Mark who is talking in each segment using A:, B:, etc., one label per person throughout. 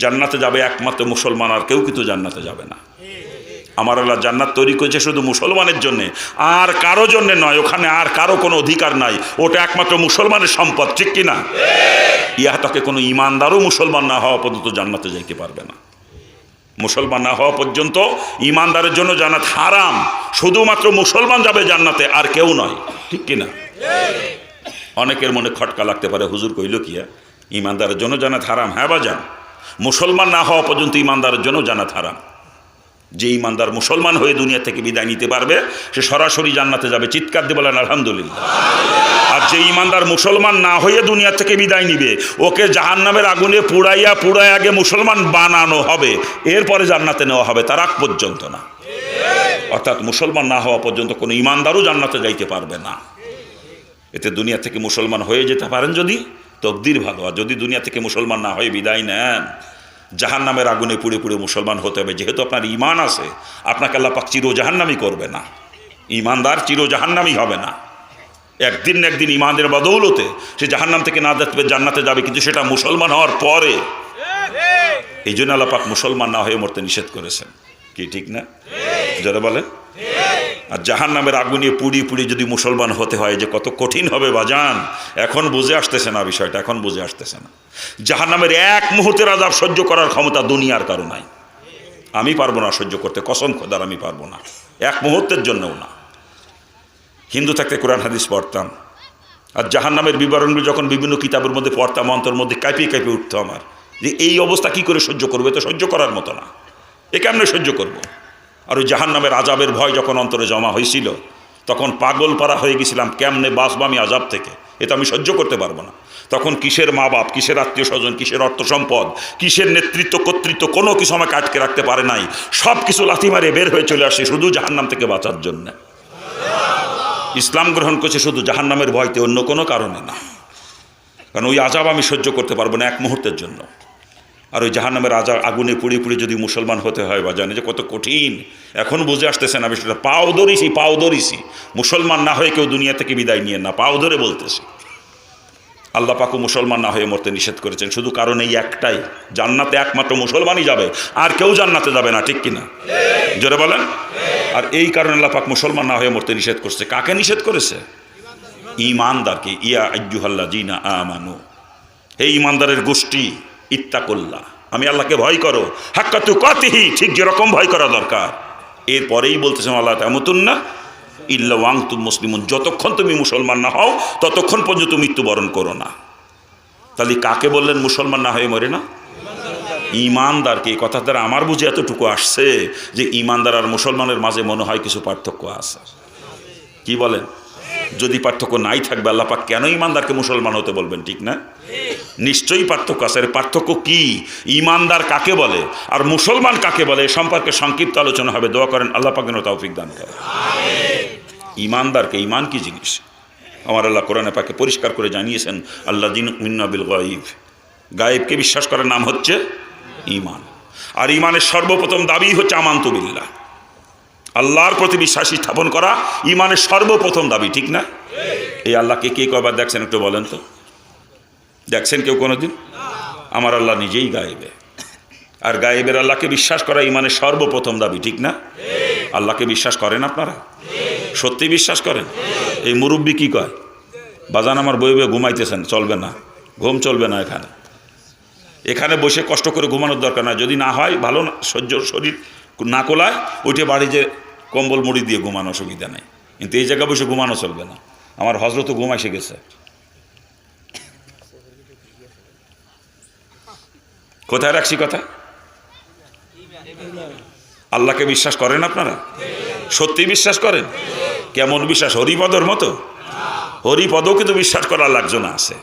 A: জান্নাতে যাবে একমাত্র মুসলমান, আর কেউ কিন্তু জান্নাতে যাবে না। আমার আল্লাহ জান্নাত তৈরি করেছে শুধু মুসলমানের জন্যে, আর কারো জন্যে নয়। ওখানে আর কারো কোনো অধিকার নাই, ওটা একমাত্র মুসলমানের সম্পদ, ঠিক কিনা? ইহাটাকে কোনো ইমানদারও মুসলমান না হওয়া পর্যন্ত জান্নাতে যাইতে পারবে না। মুসলমান না হওয়া পর্যন্ত ইমানদারের জন্য জান্নাত হারাম। শুধুমাত্র মুসলমান যাবে জান্নাতে, আর কেউ নয়, ঠিক কিনা? অনেকের মনে খটকা লাগতে পারে, হুজুর কইল কি ইমানদারের জন্য জান্নাত হারাম? হ্যাঁ বাজান, মুসলমান না হওয়া পর্যন্ত ইমানদারের জন্য জান্নাত হারাম। যে ইমানদার মুসলমান হয়ে দুনিয়া থেকে বিদায় নিতে পারবে সে সরাসরি জান্নাতে যাবে। চিৎকার দিয়ে বলেন আলহামদুলিল্লাহ। আর যে ইমানদার মুসলমান না হয়ে দুনিয়া থেকে বিদায় নিবে, ওকে জাহান্নামের আগুনে পুড়াইয়া আগে মুসলমান বানানো হবে, এরপরে জান্নাতে নেওয়া হবে, তার আগ পর্যন্ত না। অর্থাৎ মুসলমান না হওয়া পর্যন্ত কোনো ইমানদারও জান্নাতে যাইতে পারবে না। এতে দুনিয়া থেকে মুসলমান হয়ে যেতে পারেন যদি, তকদির ভালো। আর যদি দুনিয়া থেকে মুসলমান না হয়ে বিদায় নেন, জাহান্নামের আগুনে পুড়ে মুসলমান হতে হবে। যেহেতু আপনার ঈমান আছে, আপনাকে আল্লাহ পাক চির জাহান্নামী করবে না। ঈমানদার চির জাহান্নামী হবে না। একদিন না একদিন ঈমানের বদৌলতে সে জাহান্নাম থেকে না যেতে জান্নাতে যাবে, কিন্তু সেটা মুসলমান হওয়ার পরে। এই জন্য আল্লাহ পাক মুসলমান না হয়ে মরতে নিষেধ করেছেন, কি ঠিক না? যারা বলেন। আর জাহান্নামের আগুনে পুড়ি যদি মুসলমান হতে হয় যে কত কঠিন হবে বাজান, এখন বুঝে আসতেছে না বিষয়টা, এখন বুঝে আসতেছে না। জাহান্নামের এক মুহূর্তের আযাব সহ্য করার ক্ষমতা দুনিয়ার কারো নাই। আমি পারবো না সহ্য করতে, কসম খোদার আমি পারবো না, এক মুহূর্তের জন্যও না। হিন্দু থাকতে কোরআন হাদিস পড়তাম, আর জাহান্নামের বিবরণগুলো যখন বিভিন্ন কিতাবের মধ্যে পড়তাম, অন্তর মধ্যে কাঁপিয়ে উঠতো আমার, যে এই অবস্থা কি করে সহ্য করবে, তো সহ্য করার মতো না, এ কেমনে সহ্য করব। আর ওই জাহান্নামের আযাবের ভয় যখন অন্তরে জমা হয়েছিল, তখন পাগল পারা হয়ে গেছিলাম, কেমনে বাঁচবো আমি আযাব থেকে, এটা আমি সহ্য করতে পারবো না। তখন কিসের মা বাপ, কিসের আত্মীয় স্বজন, কিসের অর্থ সম্পদ, কিসের নেতৃত্ব কর্তৃত্ব, কোনো কিছু আমাকে আটকে রাখতে পারে নাই। সব কিছু লাথি মারে বের হয়ে চলে আসে শুধু জাহান্নাম থেকে বাঁচার জন্য। ইসলাম গ্রহণ করছে শুধু জাহান্নামের ভয়তে, অন্য কোনো কারণে না। কারণ ওই আযাব আমি সহ্য করতে পারবো না এক মুহূর্তের জন্য। আর ওই জাহান্নামের আগুনে পুড়ে যদি মুসলমান হতে হয়, বা জানে যে কত কঠিন, এখন বুঝে আসতেছে না বিষয়টা। পাও ধরিছি মুসলমান না হয়ে কেউ দুনিয়া থেকে বিদায় নিয়ে না, পাও ধরে বলতেছি। আল্লাহ পাকও মুসলমান না হয়ে মরতে নিষেধ করেছেন, শুধু কারণ এই একটাই, জান্নাতে একমাত্র মুসলমানই যাবে, আর কেউ জান্নাতে যাবে না, ঠিক কিনা? জোরে বলেন। আর এই কারণে আল্লাহ পাক মুসলমান না হয়ে মরতে নিষেধ করছে। কাকে নিষেধ করেছে? ঈমানদারকে। ইয়া আইয়ুহাল্লাযীনা আমানু, হে ঈমানদারের গোষ্ঠী, ইত্তাকুল্লাহ, আমি আল্লাহকে ভয় করো, হাক্কা তুকাতিহি, ঠিক যেরকম ভয় করা দরকার। এরপরেই বলতেছেন আল্লাহ তামুতুন্না ইল্লা ওয়া আনতুম মুসলিমুন, যতক্ষণ তুমি মুসলমান না হও ততক্ষণ পর্যন্ত মৃত্যুবরণ করো না। তাহলে কাকে বললেন মুসলমান না হয়ে মরে না? ঈমানদারকে। এই কথা দ্বারা আমার বুঝে এতটুকু আসছে যে ঈমানদার আর মুসলমানের মাঝে মনে হয় কিছু পার্থক্য আছে। কি বলেন? যদি পার্থক্য নাই থাকবে আল্লাহ পাক কেন ঈমানদারকে মুসলমান হতে বলবেন, ঠিক না? নিশ্চয়ই পার্থক্য আছে। পার্থক্য কি? ঈমানদার কাকে বলে আর মুসলমান কাকে বলে, এ সম্পর্কে সংক্ষিপ্ত আলোচনা হবে। দোয়া করেন আল্লাহ পাক যেন তৌফিক দান করে। ঈমানদারকে, ঈমান কি জিনিস আমার আল্লাহ কোরআনে পাকে পরিষ্কার করে জানিয়েছেন, আল্লাযীনা ইউমিনুনা বিল গায়ব, গায়েবকে বিশ্বাস করার নাম হচ্ছে ঈমান। আর ঈমানের সর্বপ্রথম দাবি হচ্ছে আমানতু বিল্লাহ, আল্লাহর প্রতি বিশ্বাস স্থাপন করা ঈমানের সর্বপ্রথম দাবি, ঠিক না? এই আল্লাহকে কে কয়বার দেখছেন একটু বলেন তো? দেখছেন কেউ কোনোদিন? আমার আল্লাহ নিজেই গায়েবে, আর গায়েবের আল্লাহকে বিশ্বাস করা ঈমানের সর্বপ্রথম দাবি, ঠিক না? আল্লাহকে বিশ্বাস করেন আপনারা? সত্যি বিশ্বাস করেন? এই মুরব্বী কি কয়, বাজান আমার বই ঘুমাইতেছেন, চলবে না, ঘুম চলবে না। এখানে বসে কষ্ট করে ঘুমানোর দরকার না, যদি না হয় ভালো না, শরীর না কোলায় ওইটা বাড়ি যে কম্বল মুড়ি দিয়ে ঘুমানো, অসুবিধা নেই, কিন্তু এই জায়গায় বসে ঘুমানো চলবে না। আমার হজরত ঘুম এসে গেছে। কোথায় রাখছি কথা? আল্লাহকে বিশ্বাস করেন আপনারা? সত্যি বিশ্বাস করেন? কেমন বিশ্বাস? হরিপদর মতো? হরিপদও কিন্তু বিশ্বাস করার একজন আছে,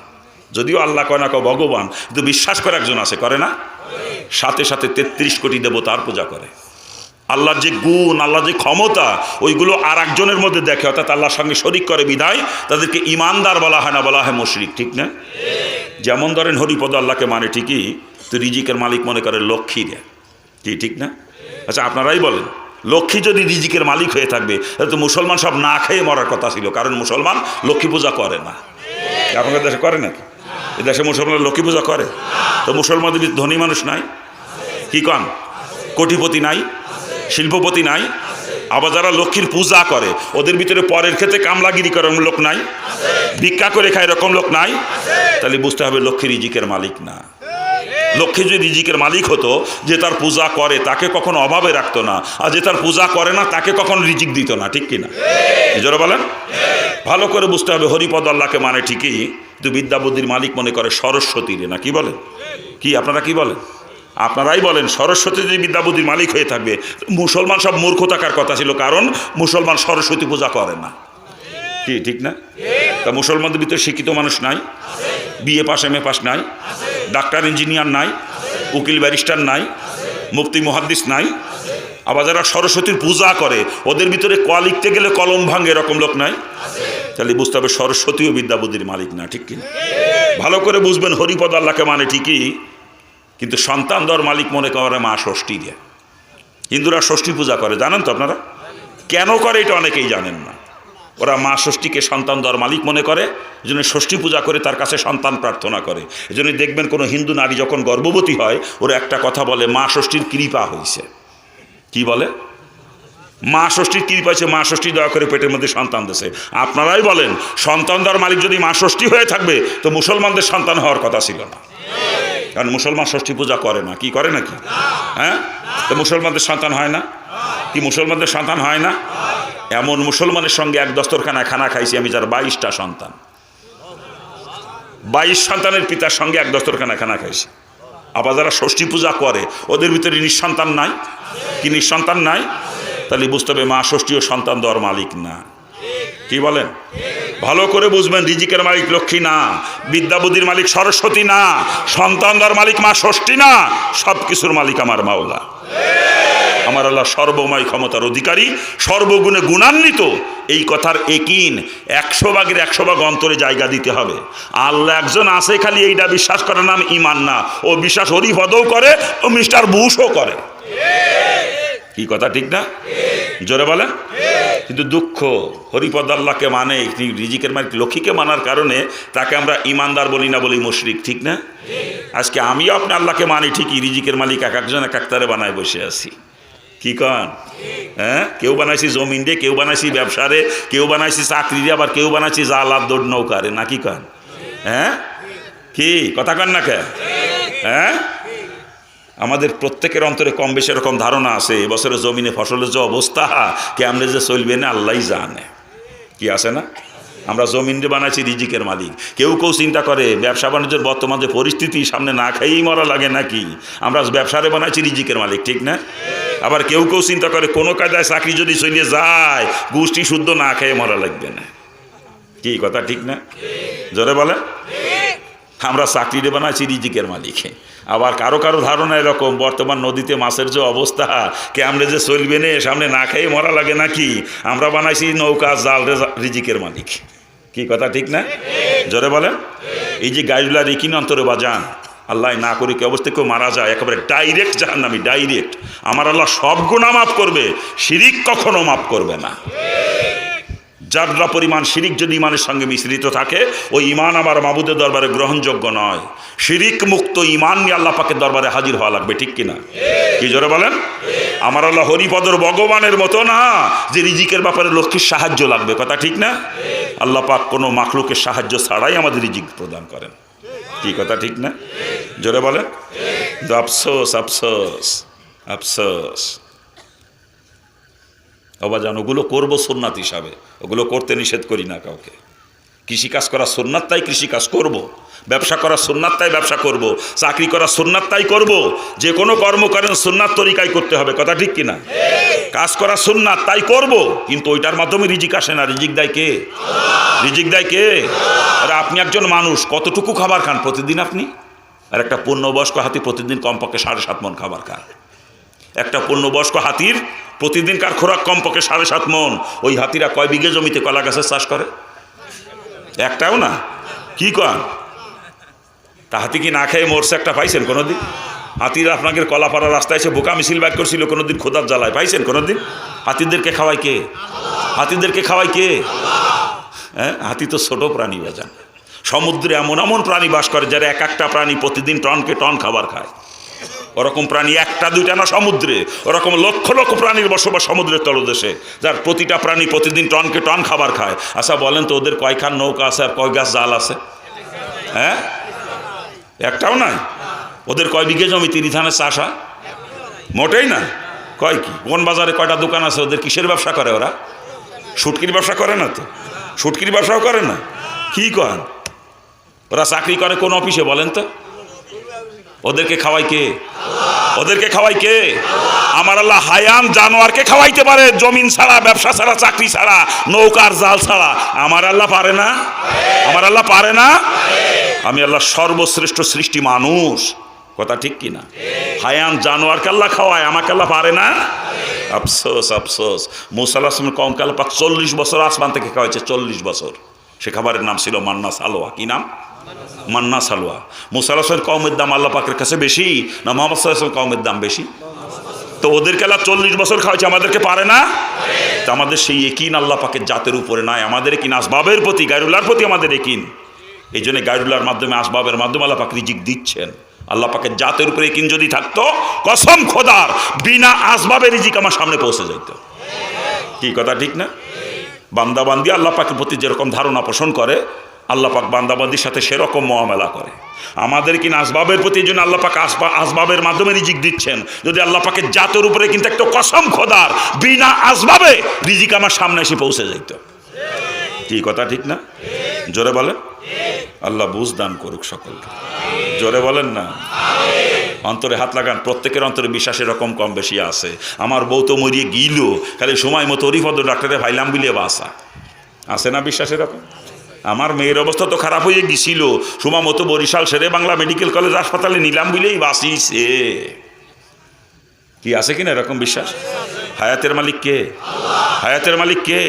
A: যদিও আল্লাহ কয় না কয় ভগবান, কিন্তু বিশ্বাস করে একজন আছে, করে না? সাথে সাথে 33 কোটি দেবতার পূজা করে। আল্লাহর যে গুণ, আল্লাহর যে ক্ষমতা, ওইগুলো আর একজনের মধ্যে দেখে, অর্থাৎ আল্লাহর সঙ্গে শরিক করে বিধায় তাদেরকে ঈমানদার বলা হয় না, বলা হয় মুশরিক, ঠিক না? যেমন ধরেন হরিপদ আল্লাহকে মানে ঠিকই, তো রিজিকের মালিক মনে করে লক্ষ্মী রে, কি ঠিক না? আচ্ছা আপনারাই বলেন, লক্ষ্মী যদি রিজিকের মালিক হয়ে থাকবে তাহলে তো মুসলমান সব না খেয়ে মরার কথা ছিল, কারণ মুসলমান লক্ষ্মী পূজা করে না। আপনাদের দেশে করে নাকি? এ দেশে মুসলমানরা লক্ষ্মী পূজা করে? তো মুসলমানদের ধনী মানুষ নাই? কি কন? কোটিপতি নাই? শিল্পপতি নাই? আবার যারা লক্ষ্মীর পূজা করে ওদের ভিতরে পরের ক্ষেত্রে কামলাগিরি করার লোক নাই? ভিক্ষা করে খায় এরকম লোক নাই? তাহলে বুঝতে হবে লক্ষ্মী রিজিকের মালিক না। লক্ষ্মী যদি রিজিকের মালিক হতো, যে তার পূজা করে তাকে কখনো অভাবে রাখতো না, আর যে তার পূজা করে না তাকে কখনো রিজিক দিত না। ঠিক কিনা? জোরে বলেন। ভালো করে বুঝতে হবে হরিপদ আল্লাহকে মানে ঠিকই, কিন্তু বিদ্যা বুদ্ধির মালিক মনে করে সরস্বতী রে। না কি বলেন? কি আপনারা কি বলেন? আপনারাই বলেন সরস্বতী যদি বিদ্যা বুদ্ধির মালিক হয়ে থাকবে, মুসলমান সব মূর্খ থাকার কথা ছিল, কারণ মুসলমান সরস্বতী পূজা করে না। কি ঠিক না? তা মুসলমানদের ভিতরে শিক্ষিত মানুষ নাই? BA pass M A pass নাই? ডাক্তার ইঞ্জিনিয়ার নাই? উকিল ব্যারিস্টার নাই? মুফতি মুহাদ্দিস নাই? আবার যারা সরস্বতীর পূজা করে ওদের ভিতরে ক লিখতে গেলে কলম ভাঙে এরকম লোক নাই? তাহলে বুঝতে হবে সরস্বতীও বিদ্যা বুদ্ধির মালিক না। ঠিক কিনা? ভালো করে বুঝবেন হরিপদ আল্লাহকে মানে ঠিকই, কিন্তু সন্তান দেওয়ার মালিক মনে করে মা ষষ্ঠী দিয়ে। হিন্দুরা ষষ্ঠী পূজা করে, জানেন তো আপনারা? কেন করে এটা অনেকেই জানেন না। ওরা মা ষষ্ঠীকে সন্তান দেওয়ার মালিক মনে করে, এজন্য ষষ্ঠী পূজা করে তার কাছে সন্তান প্রার্থনা করে। এজন্য দেখবেন কোনো হিন্দু নারী যখন গর্ভবতী হয় ওরা একটা কথা বলে, মা ষষ্ঠীর কৃপা হয়েছে। কি বলে? মা ষষ্ঠীর কৃপা হয়েছে, মা ষষ্ঠী দয়া করে পেটের মধ্যে সন্তান দিয়েছে। আপনারাই বলেন সন্তান দেওয়ার মালিক যদি মা ষষ্ঠী হয়ে থাকবে তো মুসলমানদের সন্তান হওয়ার কথা ছিল না, কারণ মুসলমান ষষ্ঠী পূজা করে না। কি করে নাকি? হ্যাঁ, তো মুসলমানদের সন্তান হয় না? কি মুসলমানদের সন্তান হয় না? এমন মুসলমানের সঙ্গে এক দস্তরখানায় খানা খাইছি আমি, যার 22টা সন্তান, 22 সন্তানের পিতার সঙ্গে এক দস্তরখানায় খানা খাইছি। আবার যারা ষষ্ঠী পূজা করে ওদের ভিতরে নিঃসন্তান নাই? কি নিঃসন্তান নাই? তাহলে বুঝতে হবে মা ষষ্ঠীও সন্তান দেওয়ার মালিক না। কি বলেন? ভালো করে বুঝবেন, রিজিকের মালিক লক্ষ্মী না, বিদ্যা বুদ্ধির মালিক সরস্বতী না, সন্তান দেওয়ার মালিক মা ষষ্ঠী না, সব কিছুর মালিক আমার মাওলা। আমার আল্লাহ সর্বময় ক্ষমতার অধিকারী, সর্বগুণে গুণান্বিত। এই কথার একিন 100 ভাগের 100 ভাগ অন্তরে জায়গা দিতে হবে। আল্লাহ একজন আছে, খালি এইটা বিশ্বাস করার নাম ইমান না। ও বিশ্বাস হরিপদও করে, ও মিস্টার বুশও করে। কি কথা ঠিক না? জোরে বলে। কিন্তু দুঃখ, হরিপদ আল্লাহকে মানে রিজিকের মালিক লক্ষ্মীকে মানার কারণে তাকে আমরা ইমানদার বলি না, বলি মুশরিক। ঠিক না? আজকে আমিও আপনি আল্লাহকে মানি ঠিকই, রিজিকের মালিক এক একজন এক একটারে বানায় বসে আছি। কি কন? হ্যাঁ, কেউ বানাইছি জমিন দিয়ে, কেউ বানাইছি ব্যবসারে, কেউ বানাইছি চাকরি দিয়ে, আবার কেউ বানাইছি জালাদ দৌড় নৌকারে। না কি কন? হ্যাঁ, কি কথা কন না কে? হ্যাঁ, আমাদের প্রত্যেকের অন্তরে কম বেশি এরকম ধারণা আছে এবছরে জমিনে ফসলের যে অবস্থা, কেমনে যে চলবে না আল্লাহই জানে। কি আছে না? আমরা জমিনে বানাইছি রিজিকের মালিক। কেউ কেউ চিন্তা করে ব্যবসা বাণিজ্যের বর্তমান যে পরিস্থিতি, সামনে না খাইয়েই মরা লাগে নাকি, আমরা ব্যবসারে বানাইছি রিজিকের মালিক। ঠিক না? আবার কেউ কেউ চিন্তা করে কোনো কায়দায় চাকরি যদি চলে যায় গোষ্ঠী শুদ্ধ না খেয়ে মরা লাগবে না। কি কথা ঠিক না? জোরে বলে। আমরা চাকরিরে বানাইছি রিজিকের মালিক। আবার কারো কারো ধারণা এরকম, বর্তমান নদীতে মাছের যে অবস্থা, কেমনে যে চলবে না, সামনে না খেয়ে মরা লাগে নাকি, আমরা বানাইছি নৌকা জাল রিজিকের মালিক। কি কথা ঠিক না? জোরে বলেন। এই যে গাড়িগুলা রেখিন অন্তরে বাজান, আল্লাহ না করি কি অবস্থা কেউ মারা যায় একেবারে ডাইরেক্ট জাহান্নামী, ডাইরেক্ট। আমার আল্লাহ সব গুনাহ মাফ করবে, শিরিক কখনো মাফ করবে না। যারা পরিমাণ শিরিক যদি ইমানের সঙ্গে মিশ্রিত থাকে, ওই ইমান আমার মাবুদের দরবারে গ্রহণযোগ্য নয়। শিরিক মুক্ত ইমান নিয়ে আল্লাহ পাকের দরবারে হাজির হওয়া লাগবে। ঠিক কিনা? কি জোরে বলেন। আমার আল্লাহ হরিপদর ভগবানের মতো না যে রিজিকের ব্যাপারে লক্ষ্মীর সাহায্য লাগবে। কথা ঠিক না? আল্লাহ পাক কোনো মাখলুকের সাহায্য ছাড়াই আমাদের রিজিক প্রদান করেন। কি কথা ঠিক না? জোরে বলেন। আফসোস আফসোস আফসোস। অবাজান, ওগুলো করবো সুন্নাত হিসাবে, ওগুলো করতে নিষেধ করি না কাউকে। কৃষিকাজ করা সুন্নাত, তাই কৃষিকাজ করব। ব্যবসা করা সুন্নাত, তাই ব্যবসা করব। চাকরি করা সুন্নাত, তাই করব। যে কোনো কর্ম করেন সুন্নাত তরিকায় করতে হবে। কথা ঠিক কিনা? কাজ করা সুন্নাত, তাই করব, কিন্তু ওইটার মাধ্যমে রিজিক আসে না। রিজিক দেয় কে? রিজিক দেয় কে? আরে আপনি একজন মানুষ, কতটুকু খাবার খান প্রতিদিন আপনি? আর একটা পূর্ণবয়স্ক হাতি প্রতিদিন কমপক্ষে 7.5 মণ খাবার খায়। একটা পূর্ণবয়স্ক হাতির প্রতিদিনকার খোরাক কমপক্ষে 7.5 মণ। ওই হাতিরা কয় বিঘে জমিতে কলা গাছের চাষ করে? একটাও না। কি কন? তা হাতি কি না খেয়ে মরছে একটা পাইছেন কোনোদিন? হাতিরা আপনাকে কলাপাড়া রাস্তায় এসে বোকা মিছিল বাইর করছিল কোনোদিন খোদার জ্বালায় পাইছেন কোনোদিন? হাতিদেরকে খাওয়াই কে? হাতিদেরকে খাওয়াই কে? হ্যাঁ, হাতি তো ছোট প্রাণী বাজান। সমুদ্রে এমন এমন প্রাণী বাস করে যারা এক একটা প্রাণী প্রতিদিন টনকে টন খাবার খায়। ওরকম প্রাণী একটা দুইটা না সমুদ্রে, ওরকম লক্ষ লক্ষ প্রাণীর বসবাস সমুদ্রের তলদেশে, যার প্রতিটা প্রাণী প্রতিদিন টনকে টন খাবার খায়। আচ্ছা বলেন তো ওদের কয়খান নৌকা আছে আর কয় গাছ জাল আছে? হ্যাঁ, একটাও নাই। ওদের কয় বিঘে জমি তিরি ধানের চাষ হয়? মোটেই না। কয় কি কোন বাজারে কয়টা দোকান আছে? ওদের কিসের ব্যবসা করে? ওরা শুটকির ব্যবসা করে না তো, শুটকির ব্যবসাও করে না। কি করেন? ওরা চাকরি করে কোন অফিসে বলেন তো? ওদেরকে খাওয়াই কে? ওদেরকে খাওয়াই কে? আমার আল্লাহ হায়াম জানোয়ারকে খাওয়াইতে পারে, জমিন ছাড়া, ব্যবসা ছাড়া, চাকরি ছাড়া, নৌকার জাল ছাড়া। আমার আল্লাহ পারে না? আমার আল্লাহ পারে না? আমি আল্লাহ সর্বশ্রেষ্ঠ সৃষ্টি মানুষ, কথা ঠিক কিনা? হায়াম জানোয়ারকে আল্লাহ খাওয়ায়, আমাকে আল্লাহ পারে না? আফসোস আফসোস। মুসা আলাইহিস সালামের কওমকে আল্লাহ পাক 40 বছর আসমান থেকে খাওয়াইছে, 40 বছর। সে খাবারের নাম ছিল মান্না সালোয়া। কি নাম? মান্না সালোয়া। মুসা আলাইহিস সালামের কওমের দাম আল্লাহ পাকের কাছে বেশি না মুহাম্মদ সাল্লাল্লাহু আলাইহি ওয়াসাল্লামের কওমের দাম বেশি? তো ওদেরকে আল্লাহ 40 বছর খাওয়াইছে, আমাদেরকে পারে না? তো আমাদের সেই ইয়াকিন আল্লাহ পাকের জাতের উপরে নাই। আমাদের ইয়াকিন আসবাবের প্রতি, গায়রুল্লাহর প্রতি আমাদের ইয়াকিন। এই জন্য গায়রুল্লাহর মাধ্যমে, আসবাবের মাধ্যমে আল্লাহ পাক রিজিক দিচ্ছেন। আল্লাহ পাকের জাতের উপরে ইয়াকিন যদি থাকতো, কসম খোদার, বিনা আসবাবে রিজিক আমার সামনে পৌঁছে যাইত। কি কথা ঠিক না? বান্দাবান্দি আল্লাহ পাকের প্রতি যেরকম ধারণা পোষণ করে, আল্লাহ পাক বান্দাবান্দির সাথে সেরকম মুআমালা করে। আমাদের কিনা আসবাবের প্রতি জন্য আল্লাহ পাক আসবাবের মাধ্যমে রিজিক দিচ্ছেন। যদি আল্লাহ পাকের জাতের উপরে কিন্তু একটা কসম খোদার, বিনা আসবাবে রিজিক আমার সামনে এসে পৌঁছে যাইত। কি কথা ঠিক না? জোরে বলেন। আল্লাহ বুঝ দান করুক সকলকে। জোরে বলেন না। অন্তরে হাত লাগান। প্রত্যেকের অন্তরে বিশ্বাস এরকম কম বেশি আছে। আমার বউ তো মরিয়ে গিল, খালি সময় মতো হরিপদ ডাক্তারে ভাইলাম বিলিয়ে বাসা আছে না? বিশ্বাস এরকম। আমার মেয়ের অবস্থা তো খারাপ হয়ে গেছিল, সময় মতো বরিশাল শেরে বাংলা মেডিকেল কলেজ হাসপাতালে নিলাম বিলেই বাঁচিয়েছে। কি আছে কিনা এরকম বিশ্বাস? হায়াতের মালিক কে? হায়াতের মালিক কে?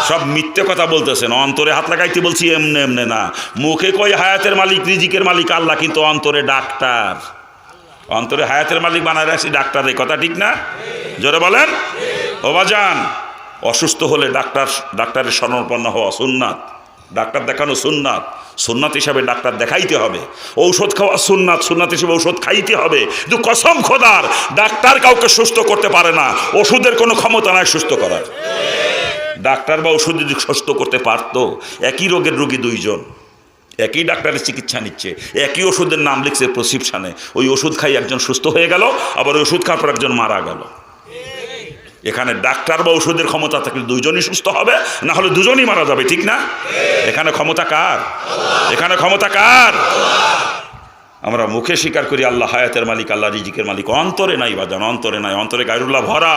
A: সব মিথ্যে কথা বলতেছেন। অন্তরে হাত লাগাইতে বলছি এমনে এমনে না। মুখে কই হায়াতের মালিক, রিজিকের মালিক আল্লাহ, কিন্তু অন্তরে ডাক্তার। অন্তরে হায়াতের মালিক বানায় রাখছি ডাক্তার। এই কথা ঠিক না? জোরে বলেন। ও বাজান, অসুস্থ হলে ডাক্তারের শরণাপন্ন হওয়া সুন্নাত। ডাক্তার দেখানো সুন্নাত, সুন্নাত হিসাবে ডাক্তার দেখাইতে হবে। ঔষধ খাওয়া সুন্নাত, সুন্নাত হিসেবে ঔষধ খাইতে হবে। কিন্তু কসম খোদার, ডাক্তার কাউকে সুস্থ করতে পারে না। ওষুধের কোনো ক্ষমতা নাই সুস্থ করার। ডাক্তার বা ওষুধ যদি সুস্থ করতে পারতো, একই রোগের রোগী দুইজন, একই ডাক্তারের চিকিৎসা নিচ্ছে, একই ওষুধের নাম লিখছে প্রেসক্রিপশনে, ওই ওষুধ খাই একজন সুস্থ হয়ে গেল, আবার ওই ওষুধ খাওয়ার পর একজন মারা গেল। এখানে ডাক্তার বা ওষুধের ক্ষমতা থাকলে দুইজনই সুস্থ হবে, না হলে দুজনই মারা যাবে। ঠিক না? এখানে ক্ষমতা কার? এখানে ক্ষমতা কার? আমরা মুখে স্বীকার করি আল্লাহ হায়াতের মালিক, আল্লাহ রিজিকের মালিক। অন্তরে নাই বাজান, অন্তরে নাই। অন্তরে গায়রুল্লাহ ভরা।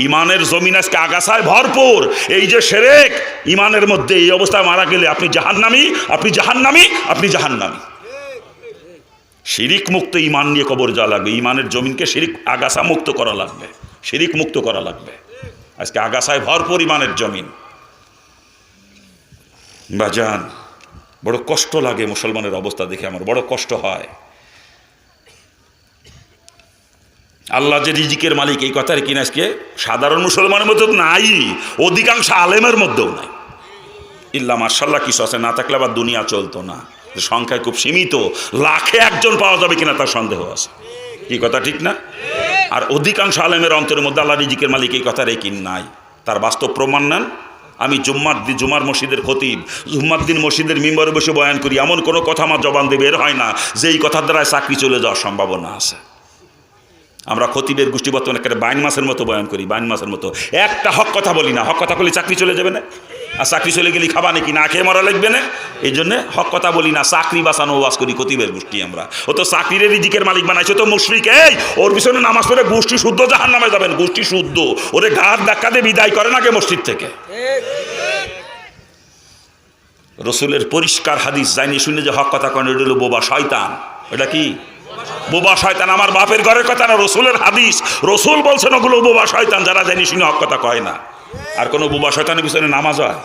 A: ইমানের জমিন আজকে আগাছায় ভরপুর। এই যে শিরক ইমানের মধ্যে, এই অবস্থায় মারা গেলে আপনি জাহান্নামী, আপনি জাহান্নামী, আপনি জাহান্নামী। শিরিক মুক্ত ইমান নিয়ে কবর যাওয়া লাগবে। ইমানের জমিনকে শিরিক আগাছা মুক্ত করা লাগবে, শিরিক মুক্ত করা লাগবে। আজকে আগাছায় ভরপুর ইমানের জমিন। বাজান, বড় কষ্ট লাগে মুসলমানের অবস্থা দেখে, আমার বড় কষ্ট হয়। আল্লাহ যে রিজিকের মালিক, এই কথার কিনা আজকে সাধারণ মুসলমানের মধ্যে নাই, অধিকাংশ আলেমের মধ্যেও নাই। ইল্লা মাশাআল্লাহ কিছু আছে, না থাকলে আবার দুনিয়া চলতো না। সংখ্যায় খুব সীমিত, লাখে একজন পাওয়া যাবে কিনা তার সন্দেহ আছে। কি কথা ঠিক না? আর অধিকাংশ আলেমের অন্তরের মধ্যে আল্লাহ রিজিকের মালিক এই কথার একিন নাই। তার বাস্তব প্রমাণ নেন। আমি জুম্মার মসজিদের খতিব, জুম্মার দিন মসজিদের মিম্বরে বসে বয়ান করি, এমন কোনো কথা আমার জবান দিয়ে বের হয় না যেই কথার দ্বারা চাকরি চলে যাওয়ার সম্ভাবনা আছে। আমরা খতিবের গোষ্ঠী বর্তমানে একটা বাইন মাসের মতো বয়ান করি, বাইন মাসের মতো। একটা হক কথা বলি না। হক কথা বলি চাকরি চলে যাবে না, আর চাকরি চলে গেলে খাবা নাকি, না খেয়ে মরা লাগবে না। এই জন্যে হক কথা বলি না, চাকরি বাঁচানো ওয়াজ করি খতিবের গোষ্ঠী আমরা। ও তো চাকরির রিজিকের মালিক বানাইছে তো মুশরিক। এই ওর পিছনে নামাজ পড়ে গোষ্ঠী শুদ্ধ জাহান্নামে যাবেন, গোষ্ঠী শুদ্ধ। ওরে ঘাট ধাক্কা দিয়ে বিদায় করেন আগে মসজিদ থেকে। রসুলের পরিষ্কার হাদিস, জানি শুনে যে হক কথা করেন, এটা হলো বোবা শয়তান। এটা কি? বোবা শয়তান। আমার বাপের ঘরের কথা না, রসুলের হাদিস। রসুল বলছেন ওগুলো বোবা শয়তান, যারা জানি শুনে হক কথা কয় না। আর কোনো বোবা শয়তানের পিছনে নামাজ হয়?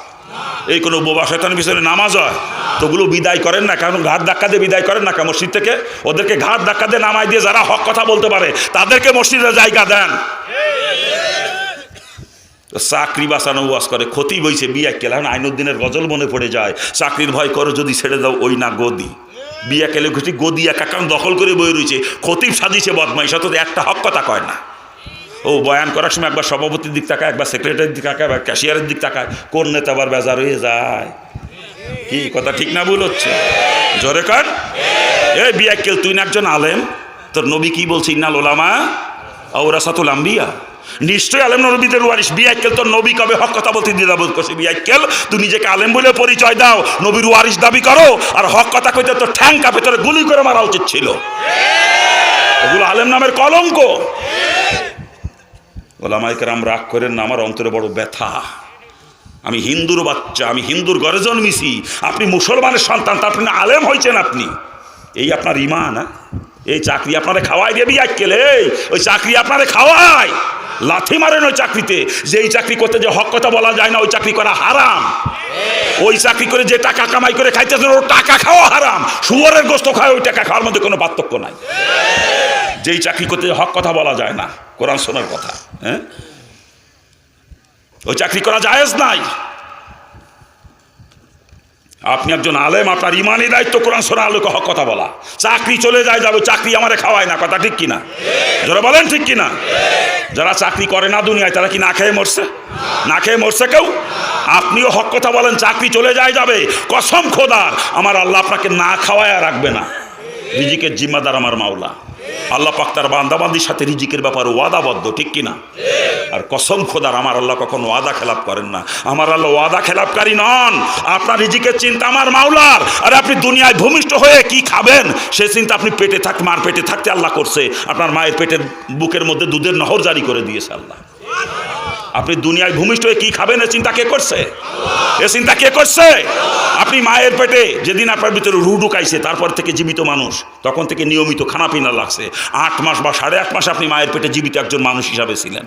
A: এই কোনো বোবা শয়তানের পিছনে নামাজ হয়? তো ওগুলো বিদায় করেন না, কারণ ঘাট ধাক্কা দিয়ে বিদায় করেন না মসজিদ থেকে। ওদেরকে ঘাট ধাক্কা দিয়ে নামাই দিয়ে যারা হক কথা বলতে পারে তাদেরকে মসজিদে জায়গা দেন। তো চাকরি বাঁচানো ওয়াজ করে, ক্ষতি বইছে বিয়া কেলে। এখন আইনুদ্দিনের গজল মনে পড়ে যায়, চাকরির ভয় করো যদি ছেড়ে দাও ওই না গদি। বিয়া কেলে ঘুষি গদি একা কারণ দখল করে বই রয়েছে, খতিব সাজিছে বদমাইশ, অত একটা হক কথা কয় না। ও বয়ান করার সময় একবার সভাপতির দিক তাকায়, একবার সেক্রেটারির দিক তাকায়, একবার ক্যাশিয়ারের দিক তাকায়, কোন নেতা আবার বেজার হয়ে যায়। কি কথা ঠিক না ভুল হচ্ছে? জোরে কর। এই বিয়াক্কেল, তুই না একজন আলেম, তোর নবী কি বলছে? ইন্নাল উলামা ওয়ারাসাতুল আম্বিয়া, নিশ্চয়ই আলেম নবীদের ওয়ারিস। বিয়াক্কেল, তোর নবী কবে হক কথা বলতে দ্বিধাবোধ করছে? বিয়াক্কেল, তুই নিজেকে আলেম বলে পরিচয় দাও, নবীর ওয়ারিস দাবি করো, আর হক কথা কইতে তোর ঠ্যাং কাঁপে, তোর গুলি করে মারা উচিত ছিল। ওগুলো আলেম নামের কলঙ্ক। ওলামায়ে কেরাম রাগ করেন না, আমার অন্তরে বড় ব্যথা। আমি হিন্দুর বাচ্চা, আমি হিন্দুর ঘরে জন্মিছি, আপনি মুসলমানের সন্তান, তা আপনি আলেম হয়েছেন। আপনি এই আপনার ইমান, এই চাকরি আপনারে খাওয়াই দেবি আজকেলে, ওই চাকরি আপনারে খাওয়ায়, লাথি মারেন ওই চাকরিতে। যে এই চাকরি করতে যে হক কথা বলা যায় না, ওই চাকরি করা হারাম। ওই চাকরি করে যে টাকা কামাই করে খাইতেছে, ওর টাকা খাওয়া হারাম। শুয়োরের গোস্ত খায়, ওই টাকা খাওয়ার মধ্যে কোনো পার্থক্য নাই। যেই চাকরি করতে হক কথা বলা যায় না, কোরআন শোনার কথা, হ্যাঁ, ওই চাকরি করা জায়েজ নাই। আপনি একজন আলেম, আপনার ইমানি দায়িত্ব কোরআন শোনা আলোকে হক কথা বলা। চাকরি চলে যায়, যাবে, চাকরি আমারে খাওয়ায় না, কথা ঠিক কিনা? যারা বলেন ঠিক কিনা? যারা চাকরি করে না দুনিয়ায়, তারা কি না খেয়ে মরছে? না খেয়ে মরছে কেউ? আপনিও হক কথা বলেন, চাকরি চলে যায়, যাবে, কসম খোদার আমার আল্লাহ আপনাকে না খাওয়ায় রাখবে না। রিজিকের জিম্মাদার আমার মাওলা। আল্লাহ পাক তার বান্দাবান্দির সাথে রিজিকের ব্যাপারে ওয়াদাবদ্ধ, ঠিক কিনা? আর কসম খোদার আমার আল্লাহ কখনো ওয়াদা খেলাপ করেন না। আমার আল্লাহ ওয়াদা খেলাপকারী নন। আপনার রিজিকের চিন্তা আমার মাওলার। আরে আপনি দুনিয়ায় ভূমিষ্ঠ হয়ে কি খাবেন সে চিন্তা আপনি পেটে থাকতে, মার পেটে থাকতে আল্লাহ করছে। আপনার মায়ের পেটের বুকের মধ্যে দুধের নহর জারি করে দিয়েছে আল্লাহ। আপনি দুনিয়ায় ভূমিষ্ঠ হয়ে কি খাবেন এ চিন্তা কে করছে? এ চিন্তা কে করছে? আপনি মায়ের পেটে যেদিন আপনার ভিতরে রু ঢুকাইছে, তারপর থেকে জীবিত মানুষ, তখন থেকে নিয়মিত খানাপিনা লাগছে। 8 মাস বা 8.5 মাস আপনি মায়ের পেটে জীবিত একজন মানুষ হিসাবে ছিলেন,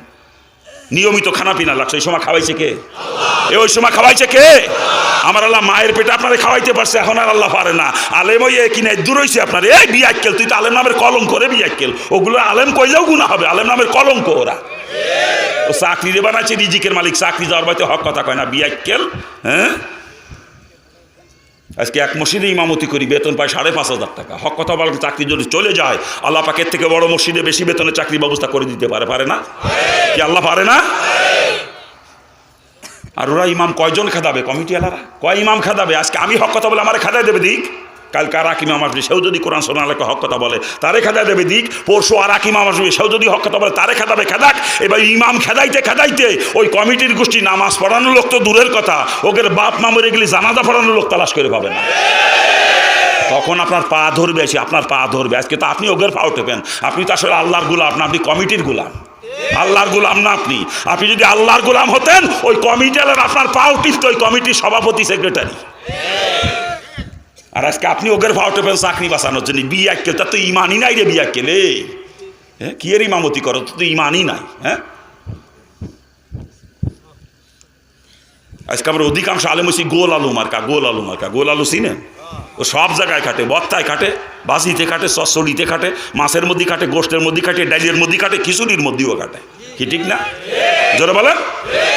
A: নিয়মিত খানাপিনা লাগছে। ওই সময় খাওয়াইছে কে? ওই সময় খাওয়াইছে কে? আমার আল্লাহ মায়ের পেটে আপনারে খাওয়াইতে পারছে, এখন আর আল্লাহ পারে না। আলেম ওই কিনে দূর হয়েছে আপনার। এই বিয়াক্কেল, তুই তো আলেম নামের কলঙ্ক করে। বিয়াক্কেল, ওগুলো আলেম কইলেও গুনাহ হবে, আলেম নামের কলঙ্ক ওরা। ও চাকরি রে বানাচ্ছে রিজিকের মালিক, চাকরি যাওয়ার বাড়িতে হক কথা কয় না। বিয়াক্কেল, হ্যাঁ, আজকে এক মসজিদে ইমামতি করি, বেতন পাই 5,500 টাকা। হক কথা বলতে চাকরি যদি চলে যায়, আল্লাহ পাকের থেকে বড় মসজিদে বেশি বেতনের চাকরি ব্যবস্থা করে দিতে পারে, পারে না? কি আল্লাহ পারে না? আর ওরা ইমাম কয়জন খেদাবে? কমিটি আলারা কয় ইমাম খেদাবে? আজকে আমি হক কথা বলে আমার খেদায় দেবে দিক, কালকে আর ইমাম আসবে, সেও যদি কোরআন শোনা আলোকে হক কথা বলে তারে খেদায় দেবে দিক, পরশু আর ইমাম আসবে, সেও যদি হক কথা বলে তারে খেদাবে, খেদাক। এবার ইমাম খেদাইতে খেদাইতে ওই কমিটির গোষ্ঠী নামাজ পড়ানোর লোক তো দূরের কথা, ওদের বাপ মা মরে গেলে জানাজা পড়ানোর লোক তালাশ করে পাবে না। তখন আপনার পা ধরবে, এসে আপনার পা ধরবে। আজকে তো আপনি ওদের পা উঠবেন। আপনি তো আসলে আল্লাহর গোলাম না, আপনি কমিটির গোলাম। আল্লাহর গোলাম না আপনি। আপনি যদি আল্লাহর গোলাম হতেন, ওই কমিটি আপনার পা উঠিত, ওই কমিটির সভাপতি, সেক্রেটারি। আর আজকে আপনি ওদের ভাও টেপেন চাকরি বাঁচানোর জন্য। বিয়াক্কেল, তার তো ইমানই নাই রে। বিয়াক্কেলে, হ্যাঁ, কি এর ইমামতি করো? তো ইমানই নাই। হ্যাঁ, আজকে আমরা অধিকাংশ আলেম হচ্ছি গোল আলু মার্কা। গোল আলু মার্কা, গোল আলু চিনেন? ও সব জায়গায় কাটে, বত্তায় কাটে, বাজিতে কাটে, চচ্চড়িতে কাটে, মাছের মধ্যে কাটে, গোষ্ঠের মধ্যে কাটে, ডাইলের মধ্যে কাটে, খিচুড়ির মধ্যেও কাটে। কি ঠিক না? জোরে বলেন।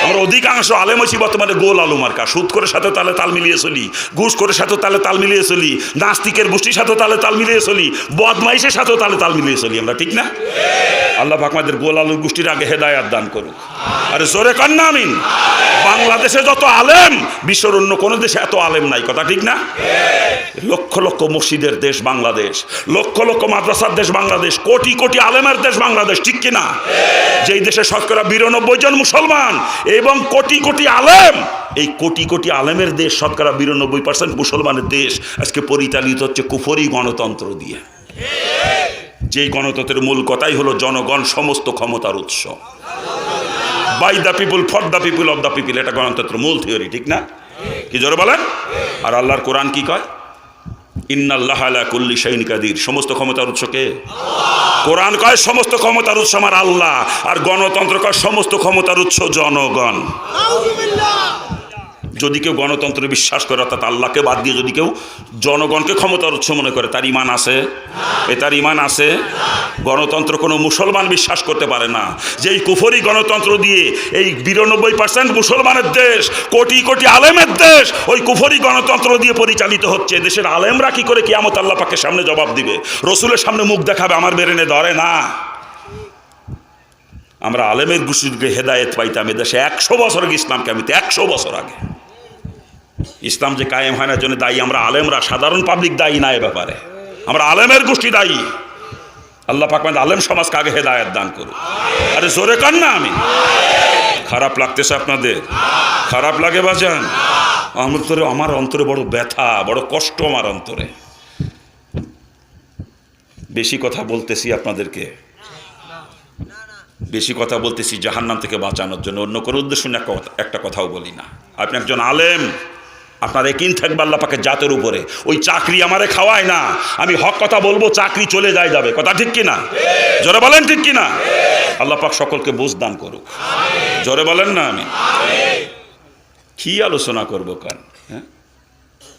A: আমরা অধিকাংশ আলেম হচ্ছি বর্তমানে গোল আলু মার্কা। সুদ করে সাথে তালে তাল মিলিয়ে চলি, ঘুষ করে সাথে তালে তাল মিলিয়ে চলি, নাস্তিকের গোষ্ঠীর সাথে তালে তাল মিলিয়ে চলি, বদমাইশের সাথে তালে তাল মিলিয়ে চলি আমরা, ঠিক না? আল্লাহ পাক আমাদের গোল আলুর গোষ্ঠীর আগে হেদায়াত দান করুক। আরে জোরে কন্যা আমিন। বাংলাদেশে যত আলেম, বিশ্বের অন্য কোনো দেশে এত আলেম নাই, কথা ঠিক না? লক্ষ লক্ষ মসজিদের দেশ বাংলাদেশ, লক্ষ লক্ষ মাদ্রাসার দেশ বাংলাদেশ, কোটি কোটি আলেমের দেশ বাংলাদেশ, ঠিক কিনা? যেই দেশে শতকরা 92 জন মুসলমান এবং কোটি কোটি আলেম, এই কোটি কোটি আলেমের দেশ, শতকরা 92% মুসলমানের দেশ আজকে পরিচালিত হচ্ছে কুফরি গণতন্ত্র দিয়ে। যেই গণতন্ত্রের মূল কথাই হলো জনগণ সমস্ত ক্ষমতার উৎস। By the people, for the people, of the people, এটা গণতন্ত্রের মূল থিওরি, ঠিক না? কি জোরে বলেন? আর আল্লাহর কোরআন কি কয়? ইন্নাল্লাহা আলা কুল্লি শাইইন কাদির। সমস্ত ক্ষমতার উৎস কে? কোরআন কয় সমস্ত ক্ষমতার উৎস আমার আল্লাহ, আর গণতন্ত্র কয় সমস্ত ক্ষমতার উৎস জনগণ। যদি কেউ গণতন্ত্রে বিশ্বাস করে, অর্থাৎ আল্লাহকে বাদ দিয়ে যদি কেউ জনগণকে ক্ষমতার উৎস মনে করে, তার ইমান আছে? তার ইমান আছে? গণতন্ত্র কোনো মুসলমান বিশ্বাস করতে পারে না। যে এই কুফরি গণতন্ত্র দিয়ে এই 92% মুসলমানের দেশ, কোটি কোটি আলেমের দেশ ওই কুফরি গণতন্ত্র দিয়ে পরিচালিত হচ্ছে। দেশের আলেমরা কি করে কিয়ামত আল্লাহ পাকের সামনে জবাব দিবে, রসুলের সামনে মুখ দেখাবে? আমার বেরেনে ধরে না। আমরা আলেমের গোষ্ঠীকে হেদায়েত পাইতাম এদেশে 100 বছর আগে, ইসলামকে আমি 100 বছর আগে। ইসলাম যে কায়েম হয় না জন্য দায়ী আমরা আলেমরা, সাধারণ পাবলিক দায়ী না। এ ব্যাপারে আমরা আলেমের গোষ্ঠী দায়ী। আল্লাহ পাক আমাদের আলেম সমাজকে আগে হেদায়েত দান করুন। আরে জোরে কান না। আমি খারাপ লাগতেছে আপনাদের? খারাপ লাগে বাজান? আমার অন্তরে বড় ব্যথা, বড় কষ্ট আমার অন্তরে। বেশি কথা বলতেছি আপনাদেরকে, বেশি কথা বলতেছি জাহান্নাম থেকে বাঁচানোর জন্য, অন্য কোনো উদ্দেশ্য না। একটা কথাও বলি না। আপনি একজন আলেম, আপনার একিন থাকবে আল্লাহ পাকের জাতের উপরে। ওই চাকরি আমারে খাওয়ায় না। আমি হক কথা বলবো, চাকরি চলে যায় যাবে। কথা ঠিক কিনা? জোরে বলেন ঠিক কিনা? আল্লাহ পাক সকলকে বুঝ দান করুক। জোরে বলেন না। আমি কি আলোচনা করবো কান? হ্যাঁ,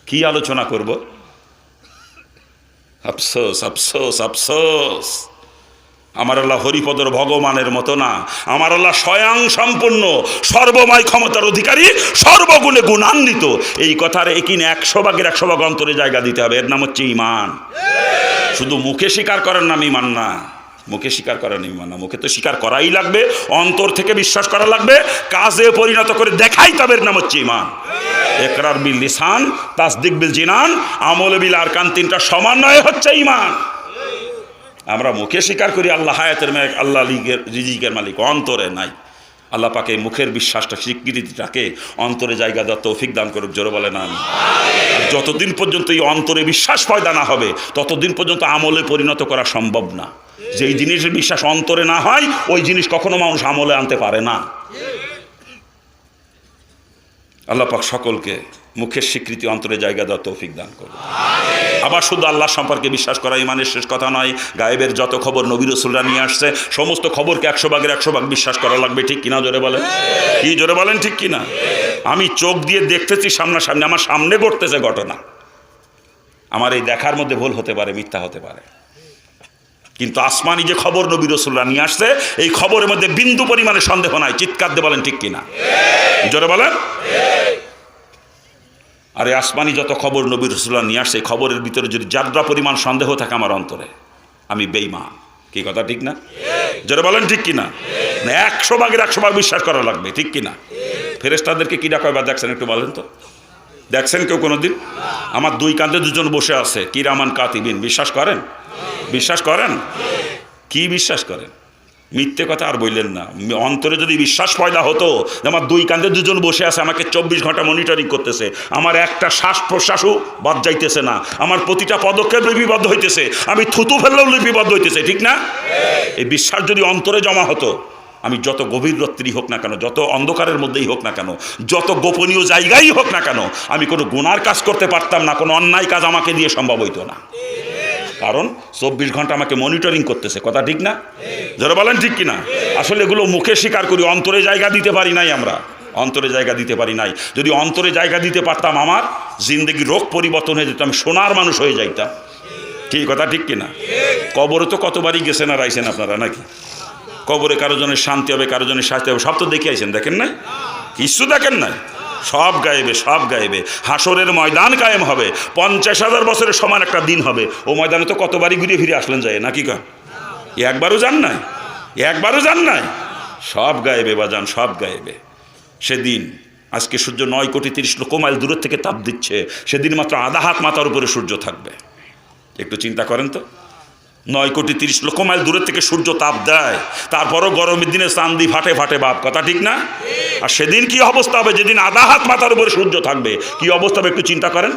A: কি আলোচনা করব? আফসোস, আফসোস, আফসোস। আমার আল্লাহ হরিপদর ভগবানের মতো না। আমার আল্লাহ স্বয়ং সম্পূর্ণ, সর্বময় ক্ষমতার অধিকারী, সর্বগুণে গুণান্বিত। এই কথার একিন 100 ভাগের 100 ভাগ অন্তরে জায়গা দিতে হবে। এর নাম হচ্ছে ইমান। শুধু মুখে স্বীকার করার নাম ইমান না। মুখে স্বীকার করার নাম ইমান না। মুখে তো স্বীকার করাই লাগবে, অন্তর থেকে বিশ্বাস করা লাগবে, কাজে পরিণত করে দেখাই তবে এর নাম হচ্ছে ইমান। ইকরার বিল লিসান, তাসদিক বিল জিনান, আমল বিল আরকান, 3টা সমন্বয় হচ্ছে ইমান। আমরা মুখে স্বীকার করি আল্লাহ হায়াতের মালিক, আল্লাহ রিজিকের মালিক, অন্তরে নাই। আল্লাহ পাকে মুখের বিশ্বাসটা, স্বীকৃতিটাকে অন্তরে জায়গা দেওয়ার তৌফিক দান করুক। জোরে বলে না। যতদিন পর্যন্ত এই অন্তরে বিশ্বাস পয়দা না হবে ততদিন পর্যন্ত আমলে পরিণত করা সম্ভব না। যেই জিনিসের বিশ্বাস অন্তরে না হয় ওই জিনিস কখনো মানুষ আমলে আনতে পারে না। আল্লাহ পাক সকলকে মুখের স্বীকৃতি অন্তরে জায়গা দেওয়া তৌফিক দান করুন। আবার শুধু আল্লাহ সম্পর্কে বিশ্বাস করা ইমানের শেষ কথা নয়। গায়েবের যত খবর নবী রাসূলরা নিয়ে আসছে সমস্ত খবরকে 100 ভাগের 100 ভাগ বিশ্বাস করা লাগবে। ঠিক কিনা? জোরে বলেন। কি জোরে বলেন? ঠিক কিনা? আমি চোখ দিয়ে দেখতেছি সামনাসামনি, আমার সামনে ঘটতেছে ঘটনা। আমার এই দেখার মধ্যে ভুল হতে পারে, মিথ্যা হতে পারে, কিন্তু আসমানি যে খবর নবী রাসূলরা নিয়ে আসছে এই খবরের মধ্যে বিন্দু পরিমাণে সন্দেহ নাই। চিৎকার দিয়ে বলেন ঠিক কিনা? জোরে বলেন। আরে আসমানি যত খবর নবী রাসূলরা নিয়ে আসছে খবরের ভিতরে যদি যাত্রা পরিমাণ সন্দেহ থাকে আমার অন্তরে, আমি বেঈমান। কি কথা ঠিক না? জোরে বলেন ঠিক কিনা? 100 ভাগের 100 ভাগ বিশ্বাস করা লাগবে। ঠিক কিনা? ফেরেশতাদেরকে কি ডাকা হয় দেখছেন? একটু বলেন তো। দেখছেন কেউ কোনোদিন? আমার 2 কাঁধে 2জন বসে আছে, কিরামান কাতিবিন। বিশ্বাস করেন? বিশ্বাস করেন? কি বিশ্বাস করেন? মিথ্যে কথা আর বললেন না। অন্তরে যদি বিশ্বাস পয়দা হতো আমার 2 কাঁধে 2জন বসে আছে, আমাকে 24 ঘন্টা মনিটরিং করতেছে, আমার একটা শ্বাস প্রশ্বাসও বাদ যাইতেছে না, আমার প্রতিটা পদক্ষেপ লিপিবদ্ধ হইতেছে, আমি থুতু ফেললেও লিপিবদ্ধ হইতেছে। ঠিক না? এই বিশ্বাস যদি অন্তরে জমা হতো, আমি যত গভীর রাত্রি হোক না কেন, যত অন্ধকারের মধ্যেই হোক না কেন, যত গোপনীয় জায়গায় হোক না কেন, আমি কোনো গুনার কাজ করতে পারতাম না, কোনো অন্যায় কাজ আমাকে দিয়ে সম্ভব হইতো না। কারণ 24 ঘন্টা আমাকে মনিটরিং করতেছে। কথা ঠিক না? যারা বলেন ঠিক কিনা? আসলে এগুলো মুখে স্বীকার করি, অন্তরে জায়গা দিতে পারি নাই। আমরা অন্তরে জায়গা দিতে পারি নাই। যদি অন্তরে জায়গা দিতে পারতাম আমার জিন্দগির রোগ পরিবর্তন হয়ে যেত, আমি সোনার মানুষ হয়ে যাইতাম। কি কথা ঠিক কিনা? কবরে তো কতবারই গেছেন আর আইসেন আপনারা নাকি? কবরে কারো জনের শান্তি হবে, কারো জনের শাস্তি হবে, সব তো দেখে আইসেন। দেখেন নাই? কিছু দেখেন নাই? সব গায়েবে, সব গায়েবে। হাসরের ময়দান কায়েম হবে, 50,000 বছরের সমান একটা দিন হবে। ও ময়দানে তো কতবারই ঘুরে ফিরে আসলেন যায় নাকি? কন একবারও যান নাই? একবারও যান নাই? সব গায়েবে বাজান, সব গায়েবে। সেদিন আজকে সূর্য 9,30,00,000 মাইল দূরের থেকে তাপ দিচ্ছে, সেদিন মাত্র আধা হাত মাথার উপরে সূর্য থাকবে। একটু চিন্তা করেন তো, 9,30,00,000 মাইল দূরের থেকে সূর্য তাপ দেয়, তারপরও গরমের দিনে চান্দি ফাটে ফাটে বাপ। কথা ঠিক না? আর সেদিন কি অবস্থা হবে যেদিন আধা হাত মাথার উপরে সূর্য থাকবে? কি অবস্থা হবে একটু চিন্তা করেন।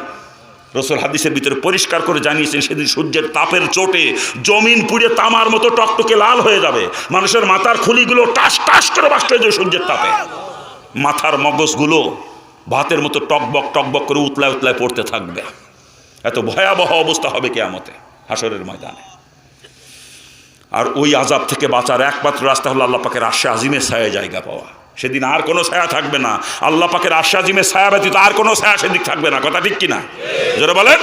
A: রাসূল হাদিসের ভিতরে পরিষ্কার করে জানিয়েছেন সেদিন সূর্যের তাপের চোটে জমিন পুড়ে তামার মতো টকটকে লাল হয়ে যাবে, মানুষের মাথার খুলিগুলো টাস টাস করে বাস্ট হয়ে যাবে সূর্যের তাপে, মাথার মগজগুলো ভাতের মতো টকবক টকবক করে উতলায় উতলায় পড়তে থাকবে। এত ভয়াবহ অবস্থা হবে কিয়ামতে, হাসরের ময়দানে। আর ওই আযাব থেকে বাঁচার একমাত্র রাস্তা হলো আল্লাহ পাকের আরশে আজিমের ছায়ায় জায়গা পাওয়া। সেদিন আর কোনো ছায়া থাকবে না। আল্লাহ পাকের আরশ আজিমের ছায়া ব্যতীত আর কোনো ছায়া সেদিক থাকবে না। কথা ঠিক কিনা? জোরে বলেন।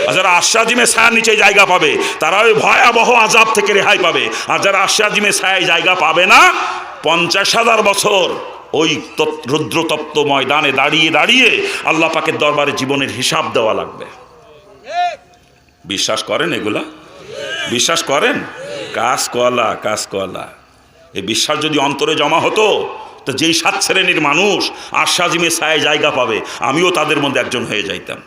A: আর যারা আরশ আজিমের ছায়ার নিচে জায়গা পাবে তারা ওই ভয়াবহ আযাব থেকে রেহাই পাবে। আর যারা আরশ আজিমের ছায়ায় জায়গা পাবে না, 50,000 বছর ওই রুদ্রতপ্ত ময়দানে দাঁড়িয়ে দাঁড়িয়ে আল্লাহ পাকের দরবারে জীবনের হিসাব দেওয়া লাগবে। বিশ্বাস করেন এগুলা? বিশ্বাস করেন? কাজ কলা। এই বিশ্বাস যদি অন্তরে জমা হতো তো যেই 7 শ্রেণীর মানুষ আরশ আজিমের ছায়ায় জায়গা পাবে আমিও তাদের মধ্যে একজন হয়ে যাইতাম।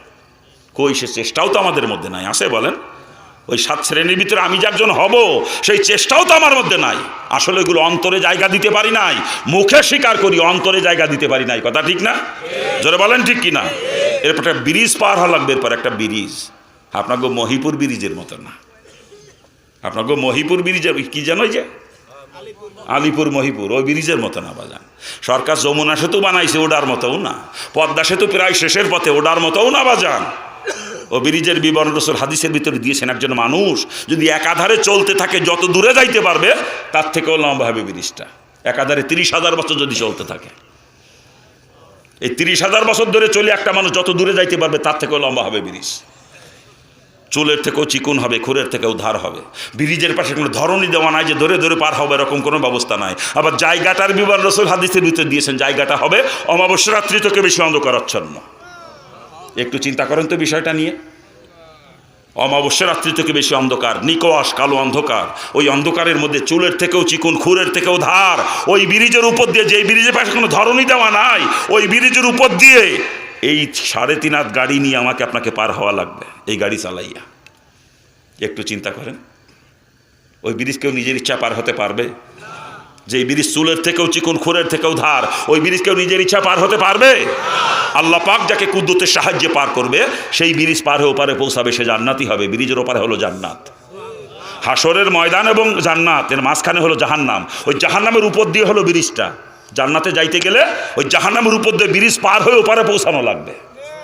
A: কই সে চেষ্টাও তো আমাদের মধ্যে নাই, আছে বলেন? ওই 7 শ্রেণীর ভিতরে আমি যে একজন হব সেই চেষ্টাও তো আমার মধ্যে নাই। আসলে এগুলো অন্তরে জায়গা দিতে পারি নাই, মুখে স্বীকার করি অন্তরে জায়গা দিতে পারি নাই। কথা ঠিক না? জোরে বলেন ঠিক কিনা? এরপর একটা ব্রিজ পার হওয়া লাগবে, এরপর একটা ব্রিজ। আপনাকে মহিপুর ব্রিজের মতো না, আপনাকে মহিপুর ব্রিজের কি জানো, যে আলিপুর মহিপুর, ওই ব্রিজের মতো না বাজান। সরকার যমুনা সেতু বানাইছে, ওটার মতোও না। পদ্মা সেতু প্রায় শেষের পথে, ওটার মতোও না বাজান। ও ব্রিজের বিবরণ রাসূল হাদিসের ভিতরে দিয়েছেন, একজন মানুষ যদি একাধারে চলতে থাকে যত দূরে যাইতে পারবে তার থেকেও লম্বা হবে ব্রিজটা। একাধারে 30,000 বছর যদি চলতে থাকে, এই 30,000 বছর ধরে চলে একটা মানুষ যত দূরে যাইতে পারবে তার থেকেও লম্বা হবে ব্রিজ। চুলের থেকেও চিকুন হবে, খুরের থেকেও ধার হবে। ব্রিজের পাশে কোনো ধরনই দেওয়া নাই যে ধরে ধরে পার হবে, এরকম কোনো ব্যবস্থা নাই। আবার জায়গাটার বিবরণ রাসূল হাদিসের ভিতরে দিয়েছেন, জায়গাটা হবে অমাবস্যা রাত্রি থেকে বেশি অন্ধকারাচ্ছন্ন। একটু চিন্তা করেন তো বিষয়টা নিয়ে। অমাবস্যা রাত্রি থেকে বেশি অন্ধকার, নিকোয়াশ কালো অন্ধকার। ওই অন্ধকারের মধ্যে চুলের থেকেও চিকুন, খুরের থেকেও ধার। ওই ব্রিজের উপর দিয়ে, যে ব্রিজের পাশে কোনো ধরনই দেওয়া নাই, ওই ব্রিজের উপর দিয়ে এই 3.5 হাত গাড়ি নিয়ে আমাকে আপনাকে পার হওয়া লাগবে, এই গাড়ি চালাইয়া। একটু চিন্তা করেন, ওই ব্রিজ কেউ নিজের ইচ্ছা পার হতে পারবে? যে ব্রিজ চুলের থেকেও চিকুন, খুরের থেকেও ধার, ওই ব্রিজ কেউ নিজের ইচ্ছা পার হতে পারবে? আল্লাহ পাক যাকে কুদরতের সাহায্যে পার করবে সেই ব্রিজ পার হয়ে ওপারে পৌঁছাবে, সে জান্নাতি হবে। ব্রিজের ওপারে হলো জান্নাত। হাসরের ময়দান এবং জান্নাতের মাঝখানে হলো জাহান্নাম। ওই জাহান্নামের উপর দিয়ে হলো ব্রিজটা। জান্নাতে যাইতে গেলে ওই জাহান্নামের উপর দিয়ে ব্রিজ পার হয়ে ওপারে পৌঁছানো লাগবে।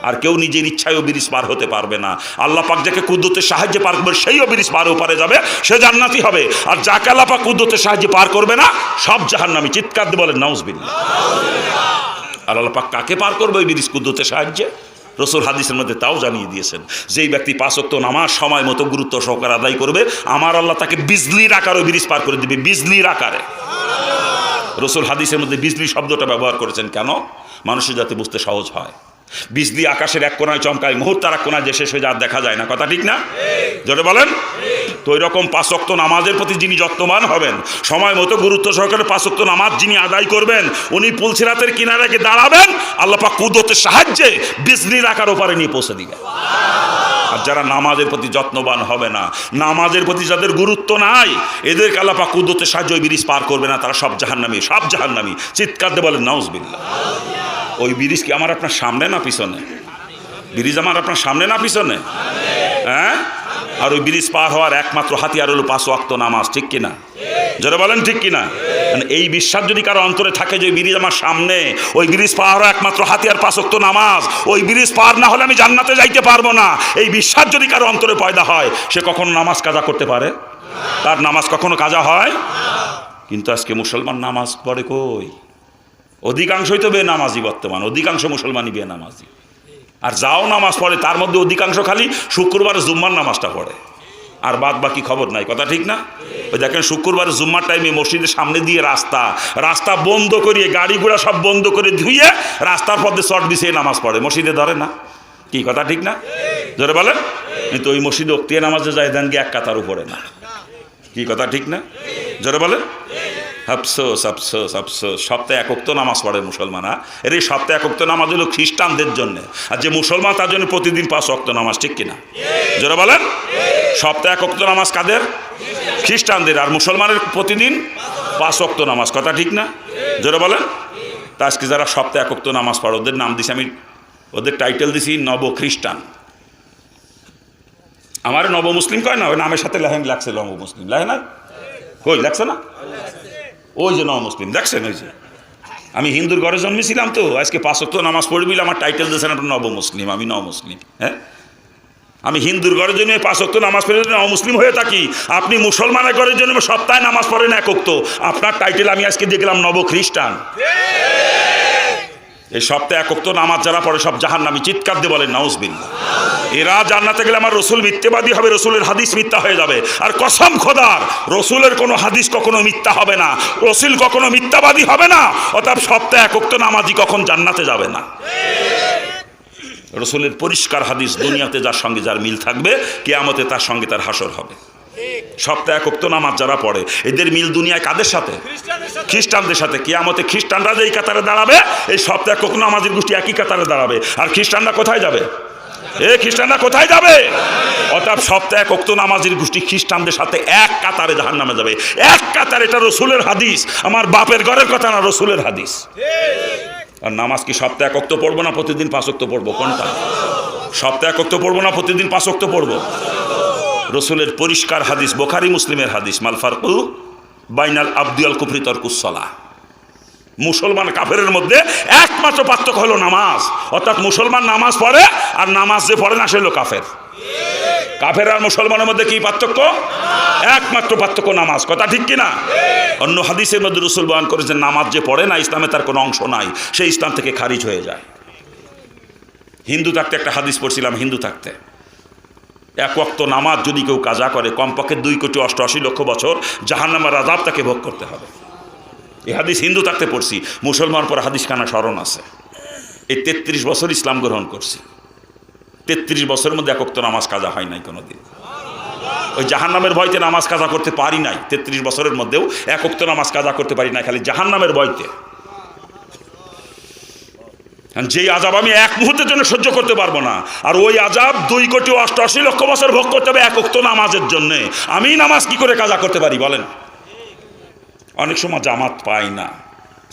A: আর কেউ নিজের ইচ্ছায়ও ব্রিজ পার হতে পারবে না। আল্লাহ পাক যাকে কুদরতের সাহায্যে পার করবে সেইও ব্রিজ পার ওপারে যাবে, সে জান্নাতি হবে। আর যাকে আল্লাহ পাক কুদরতের সাহায্যে পার করবে না সব জাহান্নামী। চিৎকার দিয়ে বলেন নাউজুবিল্লাহ। আর আল্লাহ পাক কাকে পার করবে ওই ব্রিজ কুদরতের সাহায্যে? রাসূল হাদিসের মধ্যে তাও জানিয়ে দিয়েছেন, যেই ব্যক্তি 5 ওয়াক্ত নামাজ সময় মতো গুরুত্ব সহকারে আদায় করবে আমার আল্লাহ তাকে বিজলির আকারে ব্রিজ পার করে দিবে, বিজলির আকারে। রাসূল হাদিসের মধ্যে বিজলি শব্দটা ব্যবহার করেছেন কেন? মানুষের যাতে বুঝতে সহজ হয়। বিজলি আকাশের এক কোনায় চমকায়, মুহূর্তে আর এক কোনায় যে শেষ হয়ে যায় দেখা যায় না। কথা ঠিক না? জোরে বলেন। তো ওই রকম 5 ওয়াক্ত নামাজের প্রতি যিনি যত্নবান হবেন, সময় মতো গুরুত্ব সহকারে 5 ওয়াক্ত নামাজ যিনি আদায় করবেন, উনি পুলসিরাতের কিনারে গিয়ে দাঁড়াবেন, আল্লাহ পাক কুদরতের সাহায্যে বিজলির আকার ওপারে নিয়ে পৌঁছে দিবেন। আর যারা নামাজের প্রতি যত্নবান হবে না, নামাজের প্রতি যাদের গুরুত্ব নাই, এদেরকে আল্লাহ পাক কুদরতের সাহায্যে ওই ব্রিজ পার করবে না, তারা সব জাহান্নামী, সব জাহান্নামী। চিৎকার দিয়ে বলেন নাউজুবিল্লাহ। ওই ব্রিজ কি আমার আপনার সামনে না পিছনে? ব্রিজ আমার আপনার সামনে না পিছনে? হ্যাঁ। আর ওই ব্রিজ পার হওয়ার একমাত্র হাতিয়ার হলো 5 ওয়াক্ত নামাজ। ঠিক কিনা? যারা বলেন ঠিক কিনা? মানে এই বিশ্বাস যদি কারো অন্তরে থাকে যে ওই ব্রিজ আমার সামনে, ওই ব্রিজ পার হওয়ার একমাত্র হাতিয়ার 5 ওয়াক্ত নামাজ, ওই ব্রিজ পার না হলে আমি জান্নাতে যাইতে পারবো না, এই বিশ্বাস যদি কারো অন্তরে পয়দা হয়, সে কখনো নামাজ কাজা করতে পারে? তার নামাজ কখনো কাজা হয়? কিন্তু আজকে মুসলমান নামাজ পড়ে কই? অধিকাংশই তো বেনামাজি বর্তমান, অধিকাংশ মুসলমানই বেনামাজি। আর যাও নামাজ পড়ে তার মধ্যে অধিকাংশ খালি শুক্রবার জুম্মার নামাজটা পড়ে, আর বাদ বাকি খবর নাই। কথা ঠিক না? ওই দেখেন শুক্রবার জুম্মার টাইমে মসজিদের সামনে দিয়ে রাস্তা বন্ধ করিয়ে, গাড়িগুলো সব বন্ধ করে ধুয়ে রাস্তার পথে চট বিছিয়ে নামাজ পড়ে, মসজিদে ধরে না। কি কথা ঠিক না? ধরে বলেন। কিন্তু ওই মসজিদে ওক্তিয়া নামাজে যায় দেন গিয়ে 1 কাতার উপরে না। কি কথা ঠিক না? জোরে বলেন। আফসোস আফসোস আফসোস। সপ্তাহে 1 ওয়াক্ত নামাজ পড়ে মুসলমানরা। এর এই সপ্তাহে 1 ওয়াক্ত নামাজ হলো খ্রিস্টানদের জন্য, আর যে মুসলমান তার জন্য প্রতিদিন 5 ওয়াক্ত নামাজ। ঠিক কিনা? জোরে বলেন। সপ্তাহে 1 ওয়াক্ত নামাজ কাদের? খ্রিস্টানদের। আর মুসলমানের প্রতিদিন 5 ওয়াক্ত নামাজ। কথা ঠিক না? জোরে বলেন। তা আজকে যারা সপ্তাহে 1 ওয়াক্ত নামাজ পড়ে ওদের নাম দিছি আমি, ওদের টাইটেল দিছি নব খ্রিস্টান। আমার নব মুসলিম কয় না, ওই নামের সাথে লেহেন লাগছে নব মুসলিম। লেহে না? কই লাগছে না? ওই যে নব মুসলিম দেখছেন। ওই যে আমি হিন্দুর ঘরে জন্মেছিলাম, তো আজকে 5 ওয়াক্ত নামাজ পড়বি আমার টাইটেল দিয়েছেন আপনার নব মুসলিম। আমি নব মুসলিম। হ্যাঁ, আমি হিন্দুর ঘরের জন্য 5 ওয়াক্ত নামাজ পড়ে যদি অমুসলিম হয়ে থাকি, আপনি মুসলমানের ঘরের জন্য সপ্তাহে নামাজ পড়েন 1 ওয়াক্ত, আপনার টাইটেল আমি আজকে দেখলাম নব খ্রিস্টান। এই সপ্তাহে 1 ওয়াক্ত নামাজ যারা পড়ে সব জাহান্নামী, চিৎকার দিয়ে বলেন নাউজুবিল্লাহ। এরা জান্নাতে গেলে আমার রসুল মিথ্যাবাদী হবে, রসুলের হাদিস মিথ্যা হয়ে যাবে। আর কসম খোদার, রসুলের কোনো হাদিস কখনো মিথ্যা হবে না, রসুল কখনো মিথ্যাবাদী হবে না। অর্থাৎ সপ্তাহে 1 ওয়াক্ত নামাজি কখন জান্নাতে যাবে না। রসুলের পরিষ্কার হাদিস, দুনিয়াতে যার সঙ্গে যার মিল থাকবে, কিয়ামতে তার সঙ্গে তার হাসর হবে। সপ্তাহে 1 ওয়াক্ত নামাজ যারা পড়ে এদের মিল দুনিয়ায় কাদের সাথে? খ্রিস্টানদের সাথে। কিয়ামতে খ্রিস্টানরা যে এই কাতারে দাঁড়াবে, এই সপ্তাহে 1 ওয়াক্ত নামাজের গোষ্ঠী একই কাতারে দাঁড়াবে। আর খ্রিস্টানরা কোথায় যাবে? খ্রিস্টানরা কোথায় যাবে? অর্থাৎ সপ্তাহে 1 ওয়াক্ত নামাজের গোষ্ঠী খ্রিস্টানদের সাথে এক কাতারে জাহান্নামে যাবে, এক কাতারে। এটা রসুলের হাদিস, আমার বাপের ঘরের কথা না, রসুলের হাদিস। আর নামাজ কি সপ্তাহে 1 ওয়াক্ত পড়বো না প্রতিদিন 5 ওয়াক্ত পড়বো? কোনটা? সপ্তাহে 1 ওয়াক্ত পড়বো না প্রতিদিন 5 ওয়াক্ত পড়বো? রসুলের পরিষ্কার হাদিস, বুখারী মুসলিমের হাদিস, মাল ফারকু বাইনাল আবদি ওয়াল কুফরি তারকুস সালাহ। মুসলমান কাফেরের মধ্যে একমাত্র পার্থক্য হলো নামাজ। অর্থাৎ মুসলমান নামাজ পড়ে, আর নামাজ যে পড়ে না সে হলো কাফের। কাফের আর মুসলমানের মধ্যে কি পার্থক্য? একমাত্র পার্থক্য নামাজ। কথা ঠিক কিনা? অন্য হাদিসের মধ্যে রসুল বয়ান করেছেন, নামাজ যে পড়ে না ইসলামে তার কোনো অংশ নাই, সে ইসলাম থেকে খারিজ হয়ে যায়। হিন্দু থাকতে একটা হাদিস পড়ছিলাম, হিন্দু থাকতে 1 ওয়াক্ত নামাজ যদি কেউ কাজা করে, কমপক্ষে 2,88,00,000 বছর জাহান্নামের আযাব তাকে ভোগ করতে হবে। এই হাদিস হিন্দু থাকতে পড়ছি, মুসলমান পর হাদিস খানা স্মরণ আছে। এই 33 বছর ইসলাম গ্রহণ করছি, 33 বছরের মধ্যে 1 ওয়াক্ত নামাজ কাজা হয় নাই কোনোদিন। ওই জাহান্নামের ভয়তে নামাজ কাজা করতে পারি নাই, 33 বছরের মধ্যেও 1 ওয়াক্ত নামাজ কাজা করতে পারি নাই, খালি জাহান্নামের ভয়তে। যেই আযাব আমি 1 মুহূর্তের জন্য সহ্য করতে পারবো না, আর ওই আযাব 2,88,00,000 বছর ভোগ করতে হবে 1 ওয়াক্ত নামাজের জন্যে। আমি নামাজ কি করে কাজা করতে পারি বলেন? অনেক সময় জামাত পাই না,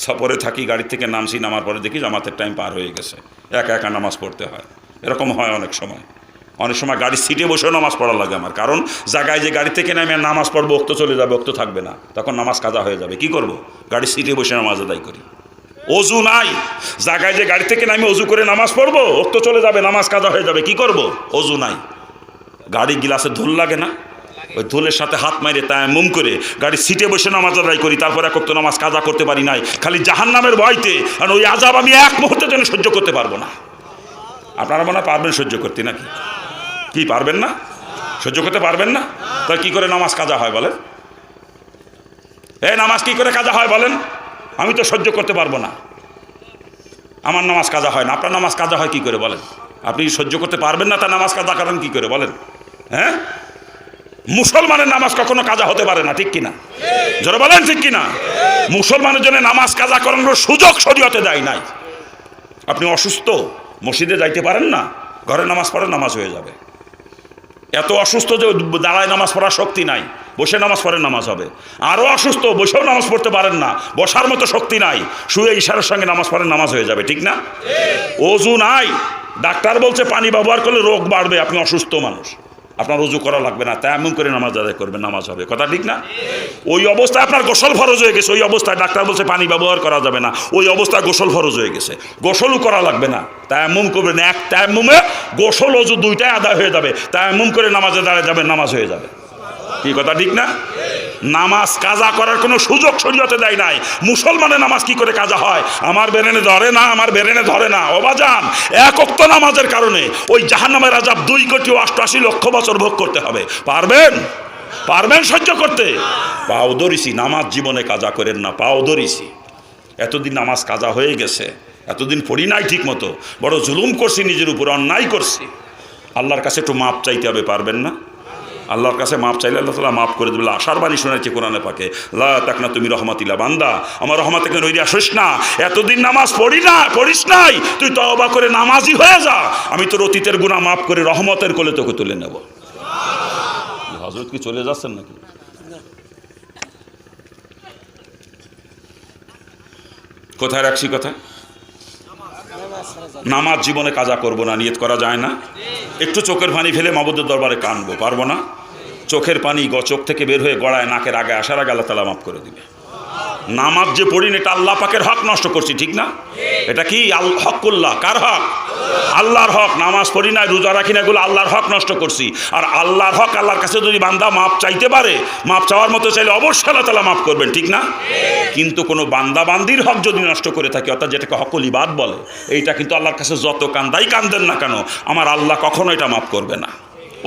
A: সফরে থাকি, গাড়ি থেকে নামছি, নামার পরে দেখি জামাতের টাইম পার হয়ে গেছে, একা একা নামাজ পড়তে হয়। এরকম হয় অনেক সময়। অনেক সময় গাড়ির সিটে বসেও নামাজ পড়া লাগে আমার, কারণ জায়গায় যে গাড়ি থেকে নামে নামাজ পড়বো, ওক্ত চলে যাবে, ওক্ত থাকবে না, তখন নামাজ কাজা হয়ে যাবে। কি করব? গাড়ির সিটে বসে নামাজ আদায় করি। অজু নাই, জায়গায় যে গাড়ি থেকে নামে অজু করে নামাজ পড়বো, ওক্ত চলে যাবে, নামাজ কাজা হয়ে যাবে। কি করব? অজু নাই। গাড়ি গিলাসে ধুল লাগে না, ওই ধুলের সাথে হাত মাইরে তায়াম্মুম করে গাড়ির সিটে বসে নামাজ আদায় করি, তারপর 1 ওয়াক্ত নামাজ কাজা করতে পারি নাই, খালি জাহান্নামের ভয়তে। আর ওই আযাব আমি 1 মুহূর্তের জন্য সহ্য করতে পারবো না। আপনারা মনে পারবেন সহ্য করতে নাকি? কি পারবেন না? সহ্য করতে পারবেন না? তাহলে কি করে নামাজ কাজা হয় বলেন? নামাজ কি করে কাজা হয় বলেন? আমি তো সহ্য করতে পারবো না, আমার নামাজ কাজা হয় না। আপনার নামাজ কাজা হয় কি করে বলেন? আপনি সহ্য করতে পারবেন না, তার নামাজ কাজা করেন কি করে বলেন? মুসলমানের নামাজ কখনো কাজা হতে পারে না, ঠিক কিনা? জোরে বলেন ঠিক কিনা? মুসলমানের জন্য নামাজ কাজা করানোর সুযোগ শরীয়তে দেয় নাই। আপনি অসুস্থ, মসজিদে যাইতে পারেন না, ঘরে নামাজ পড়েন, নামাজ হয়ে যাবে। এত অসুস্থ যে দাঁড়ায় নামাজ পড়ার শক্তি নাই, বসে নামাজ পড়েন, নামাজ হবে। আরও অসুস্থ, বসেও নামাজ পড়তে পারেন না, বসার মতো শক্তি নাই, শুয়ে ইশারার সঙ্গে নামাজ পড়েন, নামাজ হয়ে যাবে, ঠিক না? অজু নাই, ডাক্তার বলছে পানি ব্যবহার করলে রোগ বাড়বে, আপনি অসুস্থ মানুষ, আপনার ওযু করা লাগবে না, তায়াম্মুম করে নামাজ আদায় করবেন, নামাজ হবে। কথা ঠিক না? ওই অবস্থায় আপনার গোসল ফরজ হয়ে গেছে, ওই অবস্থায় ডাক্তার বলছে পানি ব্যবহার করা যাবে না, ওই অবস্থায় গোসল ফরজ হয়ে গেছে, গোসলও করা লাগবে না, তায়াম্মুম করবেন। এক তায়াম্মুমে গোসল ওযু দুইটাই আদায় হয়ে যাবে, তায়াম্মুম করে নামাজে দাঁড়িয়ে যাবেন, নামাজ হয়ে যাবে। কি কথা ঠিক না? নামাজ কাজা করার কোনো সুযোগ শরীয়তে দেয় নাই। মুসলমানের নামাজ কি করে কাজা হয়? আমার বেরেনে ধরে না, আমার বেরেনে ধরে না। ও বাজান, 1 ওয়াক্ত নামাজের কারণে ওই জাহান্নামের আযাব 2,88,00,000 বছর ভোগ করতে হবে। পারবেন? পারবেন সহ্য করতে? পাও ধরিছি, নামাজ জীবনে কাজা করেন না, পাও ধরিছি। এতদিন নামাজ কাজা হয়ে গেছে, এতদিন পড়ি নাই ঠিক মতো, বড় জুলুম করছি, নিজের উপর অন্যায় করছি। আল্লাহর কাছে একটু মাপ চাইতে হবে, পারবেন না? আল্লাহর কাছে মাপ চাইলে আল্লাহ তাআলা মাফ করে দেবে। আশার বাণী শোনাচ্ছে কোরআনে পাকে, লা তাকনা তুমি রহমাতিল্লাহ, বান্দা আমার রহমত থেকে নইরে আসিস না। এতদিন নামাজ পড়িস নাই, তুই তওবা করে নামাজি হয়ে যা, আমি তোর অতীতের গুনাহ মাফ করে রহমতের কোলে তোকে তুলে নেব। হযরত কি চলে যাচ্ছেন নাকি? কোথায় রাখছি কথা? নামাজ জীবনে কাজা করব না, নিয়ত করা যায় না। একটু চোখের পানি ফেলে মাবুদের দরবারে কাঁদবো, পারবো না? চোখের পানি চোখ থেকে বের হয়ে গড়ায় নাকের আগে আসার আগে আল্লাহ তাআলা মাফ করে দিবে। নামাজ যে পড়িনি, এটা আল্লাহ পাকের হক নষ্ট করছি, ঠিক না? এটা কি হকুল্লাহ? কার হক? আল্লাহর হক। নামাজ পড়ি না, রোজা রাখি না, এগুলো আল্লাহর হক নষ্ট করছি। আর আল্লাহর হক, আল্লাহর কাছে যদি বান্দা মাপ চাইতে পারে, মাপ চাওয়ার মতো চাইলে অবশ্যই আল্লাহ তাআলা মাফ করবেন, ঠিক না? কিন্তু কোনো বান্দা বান্দির হক যদি নষ্ট করে থাকে, অর্থাৎ যেটাকে হকুল ইবাদ বলে, এইটা কিন্তু আল্লাহর কাছে যত কান্দাই কান্দেন না কেন, আমার আল্লাহ কখনো এটা মাফ করবে না,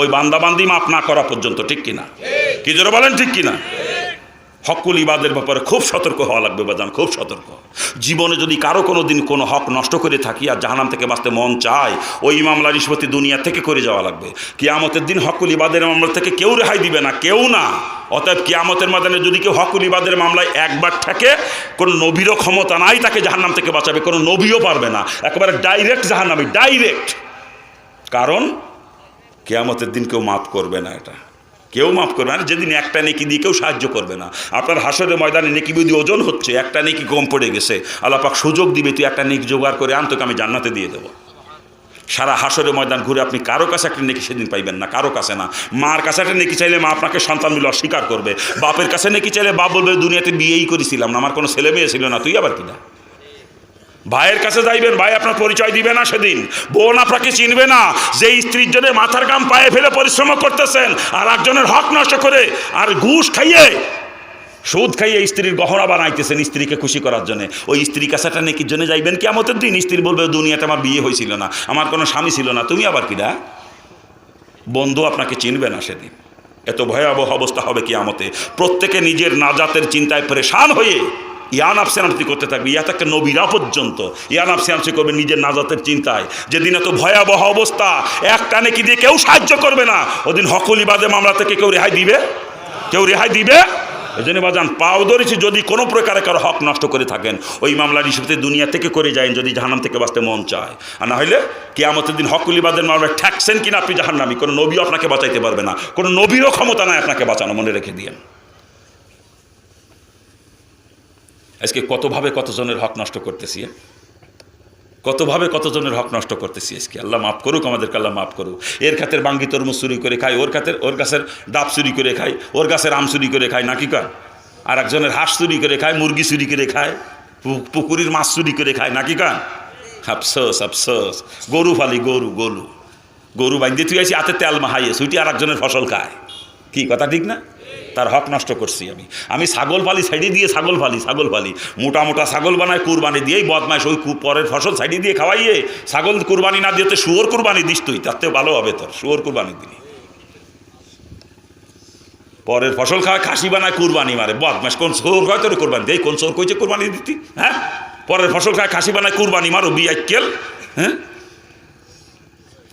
A: ওই বান্দা বান্দি মাফ না করা পর্যন্ত, ঠিক কিনা? কি জোরে বলেন ঠিক কিনা? হকুল ইবাদের ব্যাপারে খুব সতর্ক হওয়া লাগবে বাজান, খুব সতর্ক। জীবনে যদি কারো কোনো দিন কোনো হক নষ্ট করে থাকি আর জাহান্নাম থেকে বাঁচতে মন চায়, ওই মামলা নিষ্পত্তি দুনিয়া থেকে করে যাওয়া লাগবে। কিয়ামতের দিন হকুল ইবাদের মামলা থেকে কেউ রেহাই দিবে না, কেউ না। অতএব কিয়ামতের ময়দানে যদি কেউ হকুল ইবাদের মামলায় একবার থাকে, কোনো নবীরও ক্ষমতা নাই তাকে জাহান্নাম থেকে বাঁচাবে, কোনো নবীও পারবে না, একেবারে ডাইরেক্ট জাহান্নামী, ডাইরেক্ট। কারণ কিয়ামতের দিন কেউ মাফ করবে না, এটা কেউ মাফ করবে না। যেদিন একটা নেকি দিয়ে কেউ সাহায্য করবে না। আপনার হাসরের ময়দানে নেকি যদি ওজন হচ্ছে, একটা নেকি কম পড়ে গেছে, আল্লাহ পাক সুযোগ দিবে, তুই একটা নেকি জোগাড় করে আন, তোকে আমি জান্নাতে দিয়ে দেবো। সারা হাসরের ময়দান ঘুরে আপনি কারো কাছে একটা নেকি সেদিন পাইবেন না, কারো কাছে না। মার কাছে একটা নেকি চাইলে মা আপনাকে সন্তান মিলে অস্বীকার করবে। বাপের কাছে নেকি চাইলে বাপ বলবে, দুনিয়াতে বিয়েই করেছিলাম না, আমার কোনো ছেলে মেয়ে ছিল না, তুই আবার কিনা। ভাইয়ের কাছে যাইবেন, ভাই আপনার পরিচয় দিবে না সেদিন। বোন আপনাকে চিনবে না, যে স্ত্রীর জন্য মাথার ঘাম পায়ে ফেলে পরিশ্রম করতেছেন, আর একজনের হক নষ্ট করে আর ঘুষ খাইয়ে, সুদ খাইয়ে স্ত্রীর গহনা বানাইতেছেন স্ত্রীকে খুশি করার জন্য, ওই স্ত্রীর কাছে একটা নেকির জন্য যাইবেন কিয়ামতের দিন। স্ত্রী বলবে, দুনিয়াতে আমার বিয়ে হয়েছিল না, আমার কোনো স্বামী ছিল না, তুমি আবার কিনা। বন্ধু আপনাকে চিনবে না সেদিন। এত ভয়াবহ অবস্থা হবে কিয়ামতে। প্রত্যেকে নিজের নাজাতের চিন্তায় পরেশান হয়ে ইয়ানাফসিয়ানসি করতে থাকবে, ইয়া থেকে নবীরা পর্যন্ত ইয়ানাফসিয়ানসি করবে নিজের নাজাতের চিন্তায়। যেদিন এত ভয়াবহ অবস্থা, একটা নেকি দিয়ে কেউ সাহায্য করবে না, ওদিন হকুল ইবাদের মামলা থেকে কেউ রেহাই দিবে? কেউ রেহাই দিবে? এই জন্য বাজান, পাও ধরেছি, যদি কোনো প্রকারে কারো হক নষ্ট করে থাকেন, ওই মামলার হিসেবে দুনিয়া থেকে করে যায় যদি জাহান্নাম থেকে বাঁচতে মন চায়। আর না হলে কিয়ামতের দিন হকুল ইবাদের মামলায় ঠেকছেন কিনা আপনি জাহান্নামী, কোনো নবীও আপনাকে বাঁচাইতে পারবে না, কোনো নবীরও ক্ষমতা নাই আপনাকে বাঁচানো, মনে রেখে দিয়েন। আজকে কতভাবে কতজনের হক নষ্ট করতেছি, কতভাবে কতজনের হক নষ্ট করতেছি আজকে। আল্লাহ মাফ করুক আমাদেরকে, আল্লাহ মাফ করুক। এর খাতের বাঙ্গি তরমুজ চুরি করে খাই, ওর গাছের ডাব চুরি করে খাই, ওর গাছের আম চুরি করে খাই, নাকি কার? আর একজনের হাঁস চুরি করে খায়, মুরগি চুরি করে খায়, পুকুরির মাছ চুরি করে খায়, নাকি কার? আফসোস আফসোস। গরু ফালি, গরু গরু গরু বাইন্দে তুই আছি, হাতে তেল মাহাইয়ে ছুটি আর একজনের ফসল খায়। কি কথা ঠিক না? তার হক নষ্ট করছি আমি ছাগল পালি, সাইডে দিয়ে ছাগল পালি মোটা মোটা ছাগল বানায়, কুরবানি দিয়েই বদমাইশ, ওই পরের ফসল সাইডে দিয়ে খাওয়াইয়ে। ছাগল কুরবানি না দিয়ে তো শুয়োর কুরবানি দিস তুই, তার থেকে ভালো হবে তোর, শুয়োর কুরবানি দিলি। পরের ফসল খাওয়ায় খাসি বানায়, কুরবানি মারে, বদমাইশ। কোন শোর হয় তোর কুরবানি দেয়? কোন শোর কইছে কুরবানি দিতি? হ্যাঁ, পরের ফসল খায় খাসি বানায়, কুরবানি মারো, বিয়াক্কেল। হ্যাঁ,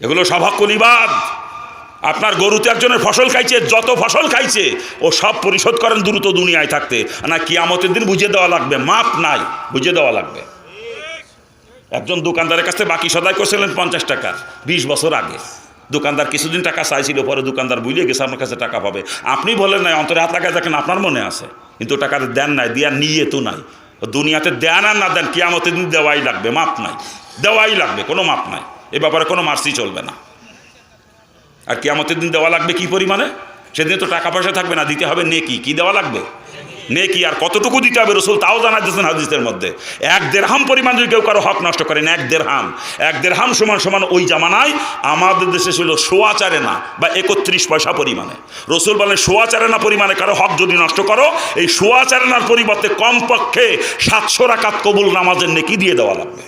A: এগুলো সব হকুল ইবাদ। আপনার গরুতে একজনের ফসল খাইছে, যত ফসল খাইছে ও সব পরিশোধ করেন দ্রুত দুনিয়ায় থাকতে, না কিয়ামতের দিন বুঝিয়ে দেওয়া লাগবে, মাপ নাই, বুঝিয়ে দেওয়া লাগবে। একজন দোকানদারের কাছে বাকি সদাই করছিলেন 50 টাকা 20 বছর আগে। দোকানদার কিছুদিন টাকা চাইছিল, পরে দোকানদার বুঝিয়ে গেছে আপনার কাছে টাকা পাবে। আপনি বলেন নাই, অন্তরে হাত লাগায় দেখেন আপনার মনে আছে, কিন্তু টাকাটা দেন নাই, দেওয়ার নিয়ে তো নাই। দুনিয়াতে দেন আর না দেন, কিয়ামতের দিন দেওয়াই লাগবে, মাপ নাই, দেওয়াই লাগবে, কোনো মাপ নাই। এ ব্যাপারে কোনো মার্সি চলবে না। আর কিয়ামতের দিন দেওয়া লাগবে কি পরিমাণে? সেদিন তো টাকা পয়সা থাকবে না, দিতে হবে নেকি। কি দেওয়া লাগবে? নেকি। আর কতটুকু দিতে হবে রাসূল তাও জানাই দিয়েছেন হাদিসের মধ্যে। 1 দিরহাম পরিমাণ যদি কেউ কারো হক নষ্ট করেন, 1 দিরহাম সমান ওই জামানায় আমাদের দেশে ছিল 1.25 আনা বা 31 পয়সা পরিমাণে। রাসূল বলেন 1.25 আনা পরিমাণে কারো হক যদি নষ্ট করো, এই 1.25 আনার পরিবর্তে কমপক্ষে 700 রাকাত কবুল নামাজের নেকি দিয়ে দেওয়া লাগবে।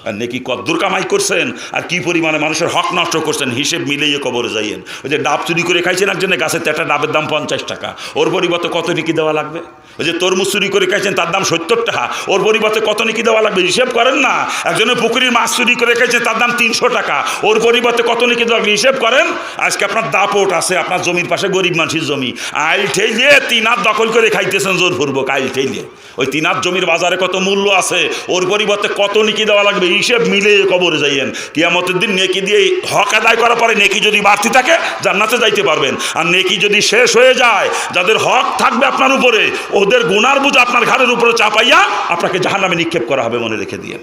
A: আর নেকি কদ্দুর কামাই করছেন আর কি পরিমাণে মানুষের হক নষ্ট করছেন, হিসেব মিলিয়ে কবরে যাইয়েন। ওই যে ডাব চুরি করে খাইছেন একজনের, গাছের একটা ডাবের দাম 50 টাকা, ওর পরিবর্তে কত নেকি দেওয়া লাগবে? ওই যে তরমুজ চুরি করে খাইছেন, তার দাম 70 টাকা, ওর পরিবর্তে কত নেকি দেওয়া লাগবে? হিসেব করেন না। একজনের পুকুরির মাছ চুরি করে খাইছেন, তার দাম 300 টাকা, ওর পরিবর্তে কত নেকি দেওয়া লাগবে? হিসেব করেন। আজকে আপনার দাপট আছে, আপনার জমির পাশে গরিব মানুষের জমি, আইল ঠেলিয়ে 3 হাত দখল করে খাইতেছেন জোরপূর্বক, আইল ঠেলিয়ে। ওই 3 হাত জমির বাজারে কত মূল্য আছে, ওর পরিবর্তে কত নেকি দেওয়া লাগবে? হিসেব মিলে কবরে যাইয়েন। কিয়ামতের দিন নেকি দিয়ে হক আদায় করার পরে নেকি যদি বাড়তি থাকে, জান্নাতে যাইতে পারবেন। আর নেকি যদি শেষ হয়ে যায়, যাদের হক থাকবে আপনার উপরে, ওদের গুনার বোঝা আপনার ঘাড়ের উপরে চাপাইয়া আপনাকে জাহান্নামে নিক্ষেপ করা হবে, মনে রেখে দিয়ে।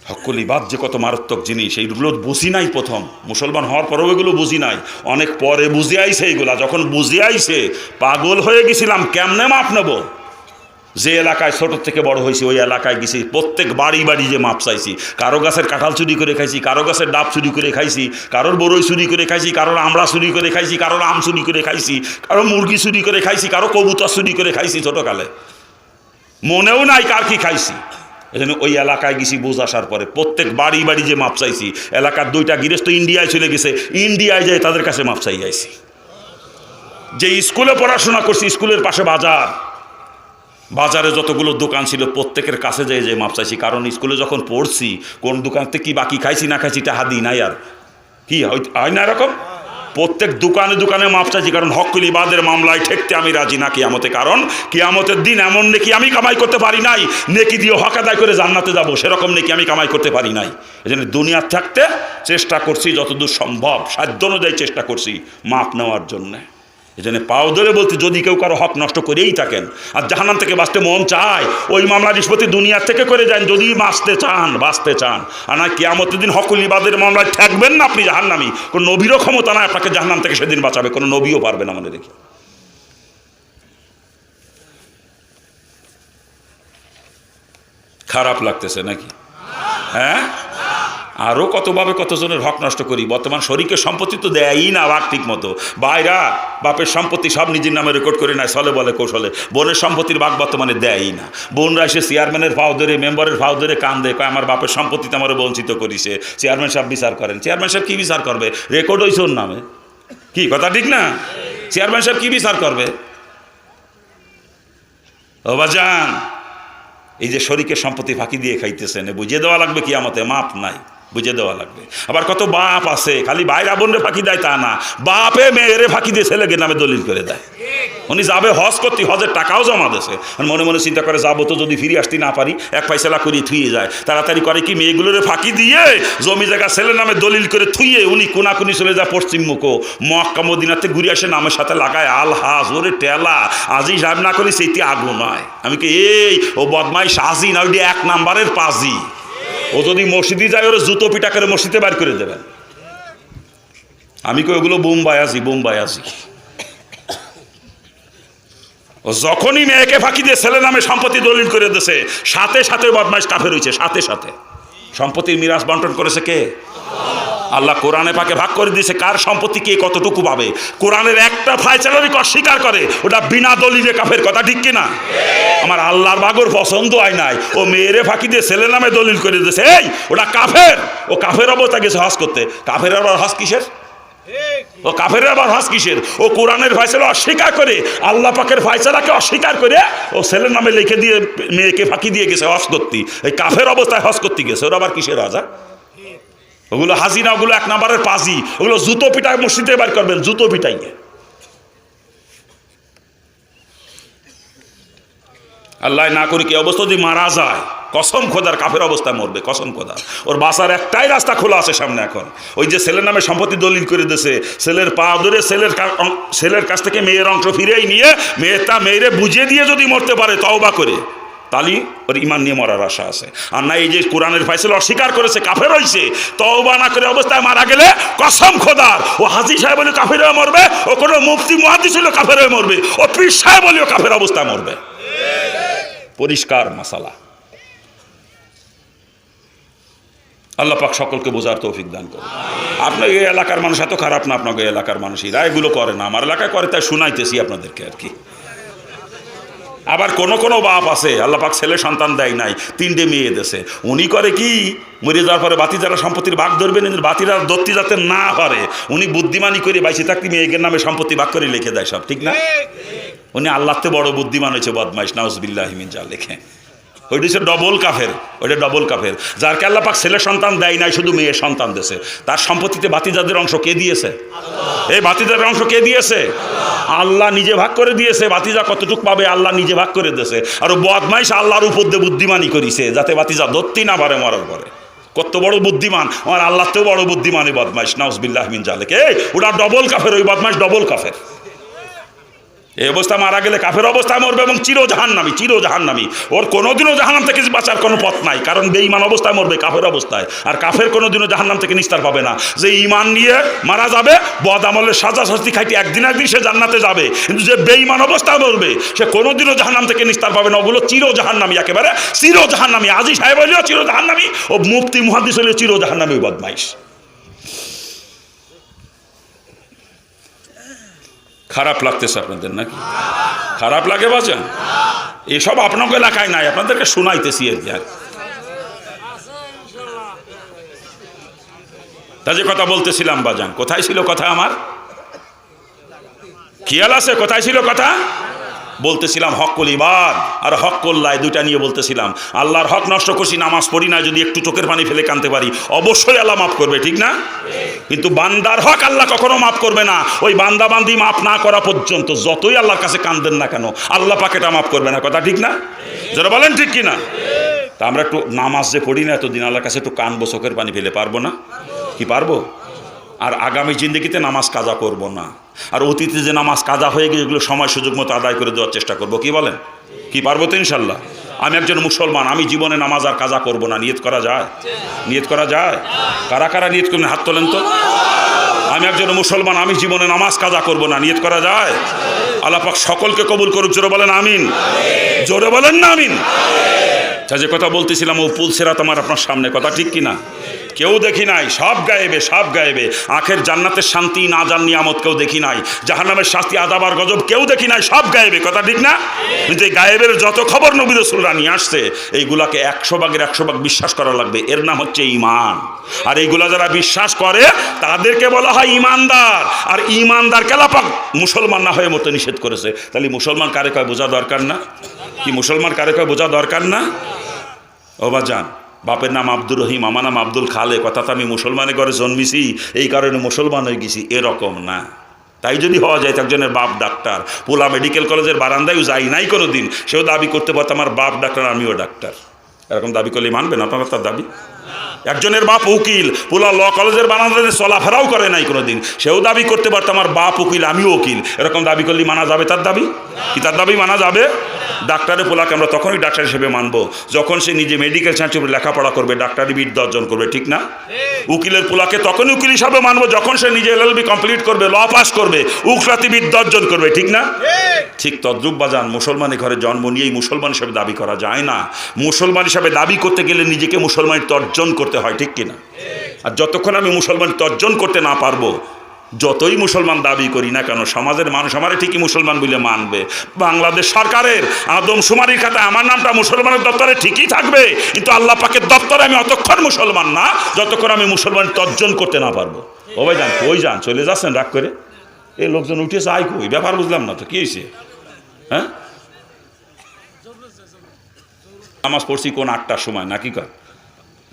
A: হকুল ইবাদ যে কত মারাত্মক জিনিস, এইগুলো বুঝি নাই প্রথম, মুসলমান হওয়ার পরেও এগুলো বুঝি নাই, অনেক পরে বুঝে আইছে। এইগুলা যখন বুঝে আইছে, পাগল হয়ে গেছিলাম, কেমনে মাপ নেব? যে এলাকায় ছোট থেকে বড় হয়েছি ওই এলাকায় গেছি, প্রত্যেক বাড়ি বাড়ি যে মাপ চাইছি। কারো গাছের কাঁঠাল চুরি করে খাইছি, কারো গাছের ডাব চুরি করে খাইছি, কারোর বড়ই চুরি করে খাইছি, কারোর আমড়া চুরি করে খাইছি, কারোর আম চুরি করে খাইছি, কারো মুরগি চুরি করে খাইছি, কারো কবুতর চুরি করে খাইছি। ছোটকালে মনেও নাই কার কি খাইছি। এজন্য ওই এলাকায় গেছি বুঝ আসার পরে প্রত্যেক বাড়ি বাড়ি যে মাপ চাইছি। এলাকার 2টা গৃহস্থ ইন্ডিয়ায় চলে গেছে, ইন্ডিয়ায় যায় তাদের কাছে মাপ চাই আইছি। যে স্কুলে পড়াশোনা করছি স্কুলের পাশে বাজার, বাজারে যতগুলো দোকান ছিল প্রত্যেকের কাছে যেয়ে যে মাপ চাইছি। কারণ স্কুলে যখন পড়ছি কোন দোকান থেকে কি বাকি খাইছি না খাইছি এটা হাদি নাই, আর কি হয় না এরকম। প্রত্যেক দোকানে দোকানে মাপ চাইছি, কারণ হকুল ইবাদের মামলায় ঠেকতে আমি রাজি না কিয়ামতে। কারণ কিয়ামতের দিন এমন নেকি আমি কামাই করতে পারি নাই, নেকি দিয়ে হক আদায় করে জান্নাতে যাব, সেরকম নেকি আমি কামাই করতে পারি নাই। এই জন্য দুনিয়ার থাকতে চেষ্টা করছি যতদূর সম্ভব, সাধ্য অনুযায়ী চেষ্টা করছি মাপ নেওয়ার জন্যে। এই জন্য পাও ধরে বলতে, যদি কেউ কারো হক নষ্ট করেই থাকেন আর জাহান্নাম থেকে বাঁচতে মন চায়, ওই মামলা নিষ্পত্তি দুনিয়ার থেকে করে যান যদি বাঁচতে চান। আর না কিয়ামতের দিন হকুল ইবাদের মামলায় ঠেকবেন না আপনি জাহান্নামী। কোনো নবীরও ক্ষমতা নাই আপনাকে জাহান্নাম থেকে সেদিন বাঁচাবে, কোনো নবীও পারবে না, মনে রেখে। খারাপ লাগতেছে নাকি? হ্যাঁ, আরও কতভাবে কতজনের হক নষ্ট করি। বর্তমান শরীকের সম্পত্তি তো দেয়ই না ভাগ ঠিক মতো। বাইরা বাপের সম্পত্তি সব নিজের নামে রেকর্ড করে নেয় চলে বলে কৌশলে। বোনের সম্পত্তির ভাগ বর্তমানে দেয়ই না। বোনরা এসে চেয়ারম্যানের ফাও ধরে, মেম্বারের ফাও ধরে কান্দে, কয় আমার বাপের সম্পত্তিতে আমার বঞ্চিত করিছে। চেয়ারম্যান সাহেব বিচার করেন। চেয়ারম্যান সাহেব কী বিচার করবে? রেকর্ড হয়েছে ওর নামে। কি কথা ঠিক না? চেয়ারম্যান সাহেব কী বিচার করবে? ও বাজান, এই যে শরীকের সম্পত্তি ফাঁকি দিয়ে খাইতেছেন, বুঝিয়ে দেওয়া লাগবে কিয়ামতে, মাপ নাই, বুঝে দেওয়া লাগবে। আবার কত বাপ আছে খালি ভাইরা বোনরে ফাঁকি দেয় তা না, বাপে মেয়েরে ফাঁকি দিয়ে ছেলেকে নামে দলিল করে দেয়। উনি যাবে হজ করতে, হজের টাকাও জমা দিয়েছে, মনে মনে চিন্তা করে যাবো তো যদি ফিরে আসতে না পারি, এক পয়সালা করিয়ে থুয়ে যায়। তাড়াতাড়ি করে কি মেয়েগুলোরে ফাঁকি দিয়ে জমি জায়গা ছেলের নামে দলিল করে থুয়ে উনি কোনাকুনি চলে যায় পশ্চিমমুখ। মক্কা মদিনাতে ঘুরে আসে, নামের সাথে লাগায় আলহাজ, ওরে টেলা আজি সাহেব না করি সেইটি আগুন নয়। আমি কি এই ও বদমাইশ সাজি না, ওইটি 1 নাম্বারের পাজি। ও যদি মসজিদে যায় ওরা জুতো পিটা করে মসজিদে বার করে দেবেন। আমি কই ওগুলো বোম্বাই আছি। ও যখনই মেয়েকে ফাঁকি দিয়ে ছেলে নামে সম্পত্তি দলিল করে দিয়েছে, সাথে সাথে বদমাইশ কাফের হয়েছে। সাথে সাথে সম্পত্তির মিরাস বন্টন করেছে কে? আল্লাহ কোরআনে পাকে ভাগ করে দিয়েছে কার সম্পত্তি কে কতটুকু পাবে। কোরআনের একটা ফায়সালারই অস্বীকার করে ওটা বিনা দলিলে কাফের। কথা ঠিক কিনা? আমার আল্লাহর বাগর পছন্দ হয় নাই, ও মেয়েরে ফাঁকি দিয়ে ছেলে নামে দলিল করে দিয়েছে, এই ওটা কাফের। ও কাফের অবস্থা গেছে হজ করতে। কাফের আবার হজ কিসের? ও কাফের আবার হজ কিসের? ও কোরআনের ফয়সালা অস্বীকার করে, আল্লাহ পাকের ফয়সালাকে অস্বীকার করে ও ছেলের নামে লিখে দিয়ে মেয়েকে ফাঁকি দিয়ে গেছে হজ করতে। এই কাফের অবস্থায় হজ করতে গেছে। ওরা আবার কিসের রাজা? ওগুলো হাজিনা, ওগুলো 1 নাম্বারের পাজি। ওগুলো জুতো পিটায় মসজিদে বার করবেন, জুতো পিটাইয়ে। আল্লাহ না করি কি অবস্থা যদি মারা যায়, কসম খোদার কাফের অবস্থায় মরবে, কসম খোদার। ওর বাসার একটাই রাস্তা খোলা আছে সামনে এখন, ওই যে ছেলের নামে সম্পত্তি দলিল করে দিয়েছে, ছেলের পা ধরে ছেলের কাছ থেকে মেয়ের অংশ ফিরেই নিয়ে মেয়েরে বুঝিয়ে দিয়ে যদি মরতে পারে তওবা করে, তালি ওর ইমান নিয়ে মরার আশা আছে। আর না এই যে কোরআনের ফয়সালা অস্বীকার করেছে, কাফের হয়েছে, তওবা না করে অবস্থায় মারা গেলে কসম খোদার ও হাজী সাহেব বলে কাফের হয়ে মরবে, ও কোনো মুফতি মুহাদ্দিস হলে কাফের হয়ে মরবে, ও পীর সাহেব বলেও কাফের অবস্থায় মরবে। পরিষ্কার মাসালা। আল্লাহ পাক সকলকে বোঝার তৌফিক দান করুন। আপনার এই এলাকার মানুষ এত খারাপ না, আপনাকে এলাকার মানুষেরা এগুলো করে না, আমার এলাকায় করে, তাই শুনাইতেছি আপনাদেরকে আর কি। আবার কোনো বাপ আছে আল্লাহ পাক ছেলে সন্তান দেয় নাই, 3টে মেয়ে দেশে, উনি করে কি মরে যাওয়ার পরে বাতি যারা সম্পত্তির ভাগ ধরবেন, বাতিরা দত্তি যাতে না পারে উনি বুদ্ধিমানি করে বাইসে থাকতে মেয়েদের নামে সম্পত্তি ভাগ করে লিখে দেয় সব, ঠিক না? উনি আল্লাহতে বড় বুদ্ধিমান হয়েছে, বদমাইশ নাউজুবিল্লাহি মিন যা লেখে। ওইটা হচ্ছে ডবল কাফের, ওইটা ডবল কাফের। যারকে আল্লাহ পাক ছেলে সন্তান দেয় নাই, শুধু মেয়ের সন্তান দিয়েছে, তার সম্পত্তিতে বাতিজাদের অংশ কে দিয়েছে? এই বাতিজাদের অংশ কে দিয়েছে? আল্লাহ নিজে ভাগ করে দিয়েছে। বাতিজা কতটুক পাবে আল্লাহ নিজে ভাগ করে দিয়েছে। আর বদমাইশ আল্লাহর উপর দিয়ে বুদ্ধিমানি করিছে যাতে বাতিজা ধরতেই না পারে মরার পরে। কত বড় বুদ্ধিমান আমার আল্লাহতেও বড় বুদ্ধিমান এই বদমাইশ নাউজুবিল্লাহি মিন যালিক। ওটা ডবল কাফের, ওই বদমাইশ ডবল কাফের। এই অবস্থা মারা গেলে কাফের অবস্থায় মরবে এবং চির জাহান্নামী। ওর কোনোদিনও জাহান্নাম থেকে বাঁচার কোনো পথ নাই, কারণ বেঈমান অবস্থায় মরবে, কাফের অবস্থায়। আর কাফের কোনোদিনও জাহান্নাম থেকে নিস্তার পাবে না। যে ঈমান নিয়ে মারা যাবে, বদ আমলের সাজা শাস্তি খাইতে একদিন সে জান্নাতে যাবে, কিন্তু যে বেঈমান অবস্থায় মরবে সে কোনোদিনও জাহান্নাম থেকে নিস্তার পাবে না। ওগুলো চির জাহান্নামী, একেবারে চির জাহান্নামী। আজি সাহেব হইলেও চির জাহান্নামী, ও মুফতি মুহাদ্দিস হইলেও চির জাহান্নামী বদমাইশ। খারাপ লাগতেছে আপনাদের নাকি? খারাপ লাগে বাজান? এসব আপনাকে এলাকায় নাই, আপনাদেরকে শোনাইতেছি আর কি। তা যে কথা বলতেছিলাম বাজান, কোথায় ছিল কথা আমার? খেয়াল আছে কোথায় ছিল কথা? বলতেছিলাম হকুল ইবাদ আর হকুল্লাহ, দুইটা নিয়ে বলতেছিলাম। আল্লাহর হক নষ্ট করছি, নামাজ পড়ি না, যদি একটু চোখের পানি ফেলে কাঁদতে পারি অবশ্যই আল্লাহ মাফ করবে, ঠিক না? কিন্তু বান্দার হক আল্লাহ কখনো মাফ করবে না। ওই বান্দা বান্দি মাফ না করা পর্যন্ত যতই আল্লাহর কাছে কাঁদেন না কেন, আল্লাহ পাক এটা মাফ করবে না। কথা ঠিক না? যারা বলেন ঠিক কিনা? তা আমরা একটু নামাজ যে পড়ি না এতদিন, আল্লাহর কাছে একটু কানবো, চোখের পানি ফেলে, পারবো না? কি পারবো? আর আগামী জিন্দেগিতে নামাজ কাজা করব না। আর অতীতে যে নামাজ কাজা হয়ে গিয়ে এগুলো সময় সুযোগ মতো আদায় করে দেওয়ার চেষ্টা করব। কি বলেন? কি পারবো তো ইনশাল্লাহ? আমি একজন মুসলমান, আমি জীবনে নামাজ আর কাজা করব না। নিয়ত করা যায়? নিয়ত করা যায়? কারা কারা নিয়ত করবেন হাত তোলেন তো। আমি একজন মুসলমান, আমি জীবনে নামাজ কাজা করব না। নিয়ত করা যায়? আল্লাহ পাক সকলকে কবুল করুক। জোরে বলেন আমিন। জোরে বলেন না আমিন। যে কথা বলতেছিলাম, ও পুল সেরাত আমার আপনার সামনে, কথা ঠিক কিনা? কেউ দেখি নাই, সব গায়েবে, সব গায়েবে। আখের জান্নাতের শান্তি, না জান নিয়ামত কেউ দেখি নাই। জাহান্নামের শাস্তি, আযাব আর গজব কেউ দেখি নাই, সব গায়েবে, কথা ঠিক না? যে গায়েবের যত খবর নবী রাসূলরা নিয়ে আসছে, এইগুলাকে 100 ভাগ বিশ্বাস করা লাগবে। এর নাম হচ্ছে ঈমান। আর এইগুলা যারা বিশ্বাস করে তাদেরকে বলা হয় ঈমানদার। আর ঈমানদারকে আল্লাহ পাক মুসলমান না হয়ে মতো নিষেধ করেছে। তাহলে মুসলমান কারে কয় বোঝা দরকার না? কি মুসলমান কারে কয় বোঝা দরকার না? ও বাজান, বাপের নাম আব্দুর রহিম, আমার নাম আব্দুল খালে, কথা তো আমি মুসলমানের ঘরে জন্মিছি এই কারণে মুসলমান হয়ে গেছি, এরকম না। তাই যদি হওয়া যায়, একজনের বাপ ডাক্তার, পোলা মেডিকেল কলেজের বারান্দায়ও যাই নাই কোনো দিন, সেও দাবি করতে পারতো আমার বাপ ডাক্তার, আমিও ডাক্তার। এরকম দাবি করলে মানবেন আপনারা তার দাবি? একজনের বাপ উকিল, পোলা ল কলেজের বারান্দাতে চলাফেরাও করে নাই কোনো দিন, সেও দাবি করতে পারতো আমার বাপ উকিল, আমিও উকিল। এরকম দাবি করলে মানা যাবে তার দাবি? কি তার দাবি মানা যাবে? ডাক্তারের পোলাকে আমরা তখনই ডাক্তার হিসেবে মানবো যখন সে নিজে মেডিকেল সায়েন্সে লেখাপড়া করবে, ডাক্তারি বিদ্যা অর্জন করবে, ঠিক না? উকিলের পোলাকে তখনই উকিল হিসাবে মানবো যখন সে নিজে LLB কমপ্লিট করবে, ল পাস করবে, উকিলাতি বিদ্যা অর্জন করবে, ঠিক না? ঠিক তদ্রুপ বাজান, মুসলমানের ঘরে জন্ম নিয়েই মুসলমান হিসাবে দাবি করা যায় না। মুসলমান হিসাবে দাবি করতে গেলে নিজেকে মুসলমানের অর্জন করতে হয়, ঠিক কিনা? আর যতক্ষণ আমি মুসলমান অর্জন করতে না পারবো, যতই মুসলমান দাবি করি না কেন, সমাজের মানুষ আমারে ঠিকই মুসলমান বলে মানবে। বাংলাদেশ সরকারের আদমশুমারির খাতায় আমার নামটা মুসলমানের দপ্তরে ঠিকই থাকবে, কিন্তু আল্লাহ পাকের দপ্তরে আমি অতক্ষণ মুসলমান না যতক্ষণ আমি মুসলমান অর্জন করতে না পারবো। ও ভাই যান, কই যান? চলে যাচ্ছেন রাগ করে? এই লোকজন উঠেছে, আয় কই? ব্যাপার বুঝলাম না তো, কি হয়েছে? হ্যাঁ, নামাজ পড়ছি কোন 8টার সময় নাকি কর?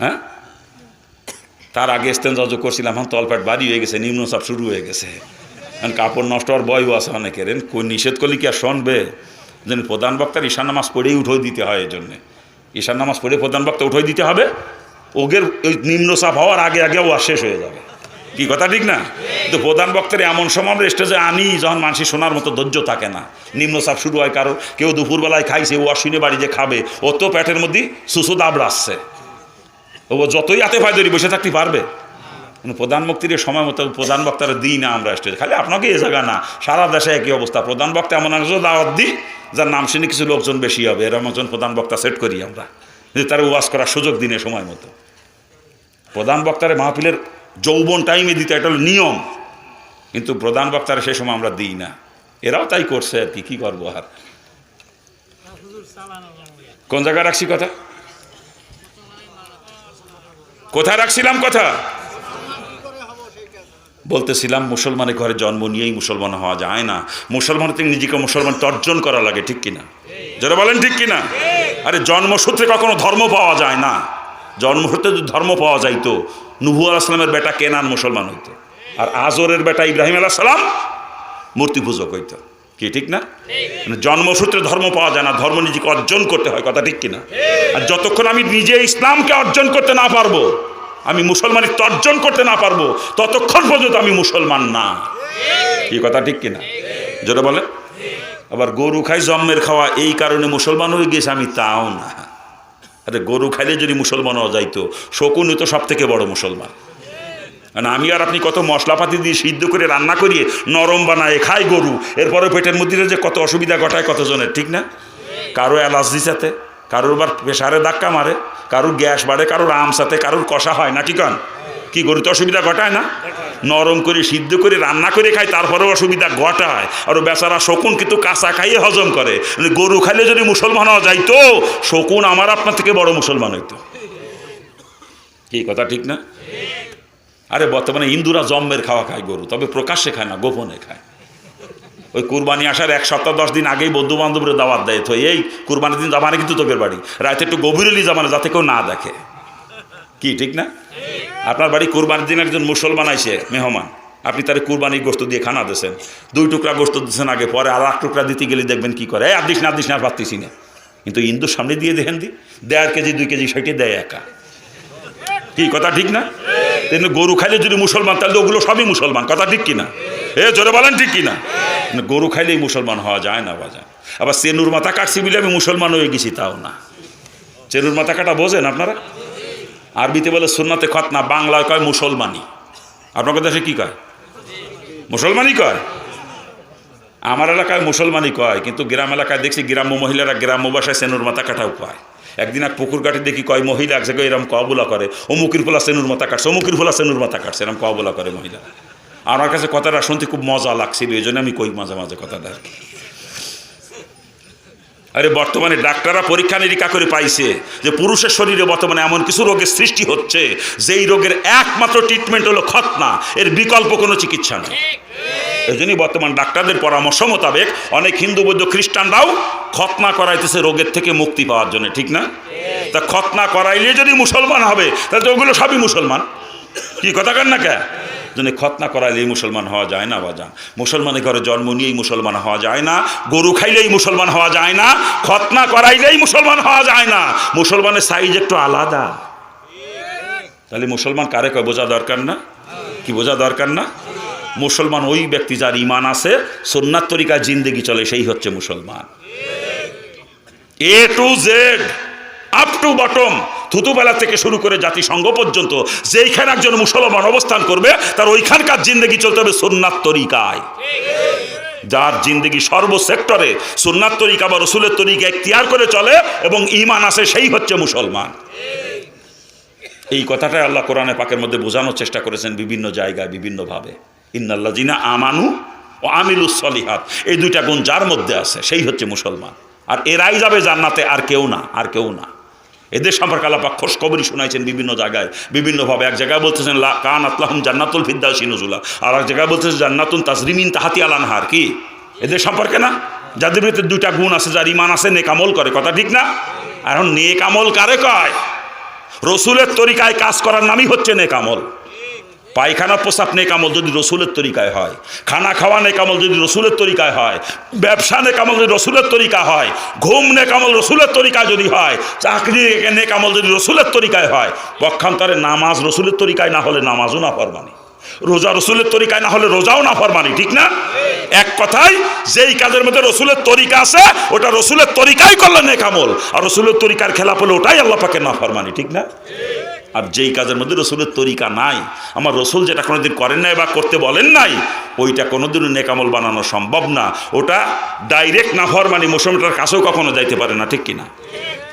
A: হ্যাঁ, তার আগে ইস্তেঞ্জা করছিলাম, এখন তলপেট বাড়ি হয়ে গেছে, নিম্নচাপ শুরু হয়ে গেছে, এখন কাপড় নষ্ট হওয়ার বয়ও আছে অনেকের। কোন নিষেধ করলে কি আর শুনবে? যেন প্রধান বক্তার ঈশান নামাজ পড়েই উঠোই দিতে হয়, এই জন্যে ঈশান নামাজ পড়ে প্রধান বক্তা উঠোই দিতে হবে। ওগের ওই নিম্নচাপ হওয়ার আগে আগে ও শেষ হয়ে যাবে। কি কথা ঠিক না? কিন্তু প্রধান বক্তার এমন সময় আমরা স্টেজে আনি যখন মানুষের শোনার মতো ধৈর্য থাকে না, নিম্নচাপ শুরু হয়। কারো কেউ দুপুরবেলায় খাইছে, ও অশ্বিনে বাড়ি যে খাবে, ও তো পেটের মধ্যে সুসু দাবড়াচ্ছে, ও যতই হাতে পায়ে ধরি বসে থাকতে পারবে? প্রধান বক্তার সময় মতো প্রধান বক্তারা দিই না আমরা স্টেজে। খালি আপনাকে এ জায়গা না, সারা দেশে একই অবস্থা। প্রধান বক্তা এমন একজন দাওয়াত দিই যার নাম শুনে কিছু লোকজন বেশি হবে, এরকম একজন প্রধান বক্তা সেট করি আমরা, যে তার ওয়াজ করার সুযোগ দিনে সময় মতো। প্রধান বক্তারে মাহফিলের যৌবন টাইমে দিতে, এটা হলো নিয়ম, কিন্তু প্রধান বক্তারে সে সময় আমরা দিই না। এরাও তাই করছে আর কি, কী করবো আর। কোন জায়গায় রাখছি কথা? কোথায় রাখছিলাম কথা? বলতেছিলাম মুসলমানের ঘরে জন্ম নিয়েই মুসলমান হওয়া যায় না। মুসলমান থেকে নিজেকে মুসলমান অর্জন করা লাগে, ঠিক কিনা? যারা বলেন ঠিক কিনা? আরে জন্মসূত্রে কখনো ধর্ম পাওয়া যায় না। জন্মসূত্রে যদি ধর্ম পাওয়া যাইতো, নূহ আলাইহিস সালামের বেটা কেনান মুসলমান হইতো, আর আজরের বেটা ইব্রাহিম আলাইহিস সালাম মূর্তি পূজক হইতো। কি ঠিক না? জন্মসূত্রে ধর্ম পাওয়া যায় না, ধর্ম নিজেকে অর্জন করতে হয়, কথা ঠিক কিনা? আর যতক্ষণ আমি নিজে ইসলামকে অর্জন করতে না পারবো, আমি মুসলমানের অর্জন করতে না পারবো, ততক্ষণ পর্যন্ত আমি মুসলমান না। কি কথা ঠিক কিনা? যেটা বলে আবার গরু খাই জন্মের খাওয়া, এই কারণে মুসলমান হয়ে গেছে আমি তাও না। আরে গরু খাইলে যদি মুসলমান হওয়া যাইতো, শকুনই তো সব থেকে বড় মুসলমান। মানে আমি আর আপনি কত মশলাপাতি দিয়ে সিদ্ধ করে রান্না করিয়ে নরম বানায় খাই গরু, এরপরে পেটের মধ্যে যে কত অসুবিধা ঘটায় কতজনের, ঠিক না? কারো অ্যালার্জি সাথে, কারোর আবার প্রেশারে ধাক্কা মারে, কারোর গ্যাস বাড়ে, কারোর আম সাথে, কারোর কষা হয় না, ঠিক না? কি গরু তো অসুবিধা ঘটায় না? নরম করে সিদ্ধ করে রান্না করে খায়, তারপরেও অসুবিধা ঘটায়। আর বেচারা শকুন কিন্তু কাঁচা খাইয়ে হজম করে। গরু খাইলে যদি মুসলমান হওয়া যাইতো, শকুন আমার আপনার থেকে বড় মুসলমান হইতো। কি কথা ঠিক না? আরে বর্তমানে হিন্দুরা জন্মের খাওয়া খায় গরু, তবে প্রকাশ্যে খায় না, গোপনে খায়। ওই কুরবানি আসার 1 সপ্তাহ 10 দিন আগেই বন্ধু বান্ধবরা দাওয়াত দেয়, তো এই কুরবানির দিন যাবানে কিন্তু তোদের বাড়ি, রাতে একটু গভীরলি যাবানে, যাতে কেউ না দেখে। কি ঠিক না? আপনার বাড়ি কুরবানির দিন একজন মুসলমান আইসে মেহমান, আপনি তার কুরবানির গোস্ত দিয়ে খানা দিয়েছেন, 2 টুকরা গোস্ত দিচ্ছেন আগে, পরে আর 8 টুকরা দিতে গেলে দেখবেন কি করে, এই আদিস না পারতেছি না। কিন্তু হিন্দুর সামনে দিয়ে দেখেন 1.5 কেজি 2 কেজি সেটি দেয় একা। কি কথা ঠিক না? তেমনি গরু খাইলে যদি মুসলমান, তাহলে ওগুলো সবই মুসলমান। কথা ঠিক কিনা? জোরে বলেন ঠিক কিনা? গরু খাইলেই মুসলমান হওয়া যায় না বাজান। আবার চেনুর মাথা কাটছি বলে আমি মুসলমান হয়ে গেছি তাও না। চেনুর মাথা কাটা বোঝেন আপনারা? আরবিতে বলে সুন্নাতে খতনা, বাংলায় কয় মুসলমানি। আপনাদের দেশে কি কয়? মুসলমানই কয়। আমার এলাকায় মুসলমানই কয়, কিন্তু গ্রাম এলাকায় দেখছি গ্রাম্য মহিলারা গ্রাম্য ভাষায় চেনুর মাথা কাটাও কয়। একদিন এক পুকুর কাটি দেখি কয় মহিলা এক জায়গায় এরকম কবলা করে, অমুকির ফোলা চেনুর মাথা কাটছে, অমুকির ফোলা চেনুর মাথা কাটছে, এরকম কবলা করে মহিলা। আমার কাছে কথাটা শুনতে খুব মজা লাগছিল, এই জন্য আমি কই মাঝে মাঝে কথাটা আর কি। আরে বর্তমানে ডাক্তাররা পরীক্ষা নিরীক্ষা করে পাইছে যে পুরুষের শরীরে বর্তমানে এমন কিছু রোগের সৃষ্টি হচ্ছে, যেই রোগের একমাত্র ট্রিটমেন্ট হলো খতনা, এর বিকল্প কোনো চিকিৎসা নেই। এই জন্যই বর্তমান ডাক্তারদের পরামর্শ মোতাবেক অনেক হিন্দু বৌদ্ধ খ্রিস্টানরাও খতনা করাইতেছে রোগের থেকে মুক্তি পাওয়ার জন্য, ঠিক না? তা খতনা করাইলে যদি মুসলমান হবে, তাহলে ওগুলো সবই মুসলমান। কি কথা কেন না কে? জন্য খতনা করাইলেই মুসলমান হওয়া যায় না বাজান। মুসলমানের ঘরে জন্ম নিয়েই মুসলমান হওয়া যায় না, গরু খাইলেই মুসলমান হওয়া যায় না, খতনা করাইলেই মুসলমান হওয়া যায় না। মুসলমানের সাইজ একটু আলাদা। তাহলে মুসলমান কারে কয় বোঝা দরকার না? কি বোঝা দরকার না? মুসলমান ওই ব্যক্তি যার ঈমান আছে, সুন্নাত তরিকায় জিন্দেগি চলে, সেই হচ্ছে মুসলমান। A to Z, up to bottom, থুতুবেলা থেকে শুরু করে জাতিসংঘ পর্যন্ত যেইখানে একজন মুসলমান অবস্থান করবে, তার ওইখানকার জিন্দেগি চলতে হবে সুন্নাত তরিকায়। যার জিন্দেগি সর্বসেক্টরে সুন্নাত তরিকা বা রসুলের তরিকা এখতিয়ার করে চলে এবং ঈমান আছে, সেই হচ্ছে মুসলমান। এই কথাটাই আল্লাহ কোরআনে পাকের মধ্যে বোঝানোর চেষ্টা করেছেন বিভিন্ন জায়গায় বিভিন্নভাবে। ইন্নাল্লাযিনা আমানু ও আমিলুস সলিহাত, এই 2টা গুণ যার মধ্যে আছে, সেই হচ্ছে মুসলমান। আর এরাই যাবে জান্নাতে, আর কেউ না, আর কেউ না। এদের সম্পর্কে আল্লাহ পাক খোশখবরি শোনাইছেন বিভিন্ন জায়গায় বিভিন্নভাবে। এক জায়গায় বলতেছেন কানাত লাহুম জান্নাতুল ফিরদাউসি নুজুলা, আর এক জায়গায় বলতেছেন জান্নাতুন তাজরি মিন তাহতিহাল আনহার। কি এদের সম্পর্কে না? যাদের ভিতরে 2টা গুণ আছে, যার ঈমান আছে, নেক আমল করে। কথা ঠিক না? এখন নেক আমল কারে কয়? রসুলের তরিকায় কাজ করার নামই হচ্ছে নেক আমল। পায়খানা প্রস্রাব নেক আমল যদি রসুলের তরিকায় হয়, খানা খাওয়া নেক আমল যদি রসুলের তরিকায় হয়, ব্যবসা নেক আমল যদি রসুলের তরিকা হয়, ঘুম নেক আমল রসুলের তরিকায় যদি হয়, চাকরি নেক আমল যদি রসুলের তরিকায় হয়, পক্ষান্তরে নামাজ রসুলের তরিকায় না হলে নামাজও নাফরমানি, রোজা রসুলের তরিকায় না হলে রোজাও নাফরমানি, ঠিক না? এক কথায় যেই কাজের মধ্যে রসুলের তরিকা আছে, ওটা রসুলের তরিকায় করলে নেক আমল, আর রসুলের তরিকার খেলাপ হলে ওটাই আল্লাহ পাকের নাফরমানি, ঠিক না? আর যেই কাজের মধ্যে রসুলের তরিকা নাই, আমার রসুল যেটা কোনোদিন করেন নাই বা করতে বলেন নাই, ওইটা কোনোদিনও নেক আমল বানানো সম্ভব না। ওটা ডাইরেক্ট নাফরমানি, মুসলমানটার কাছেও কখনো যাইতে পারে না, ঠিক কিনা?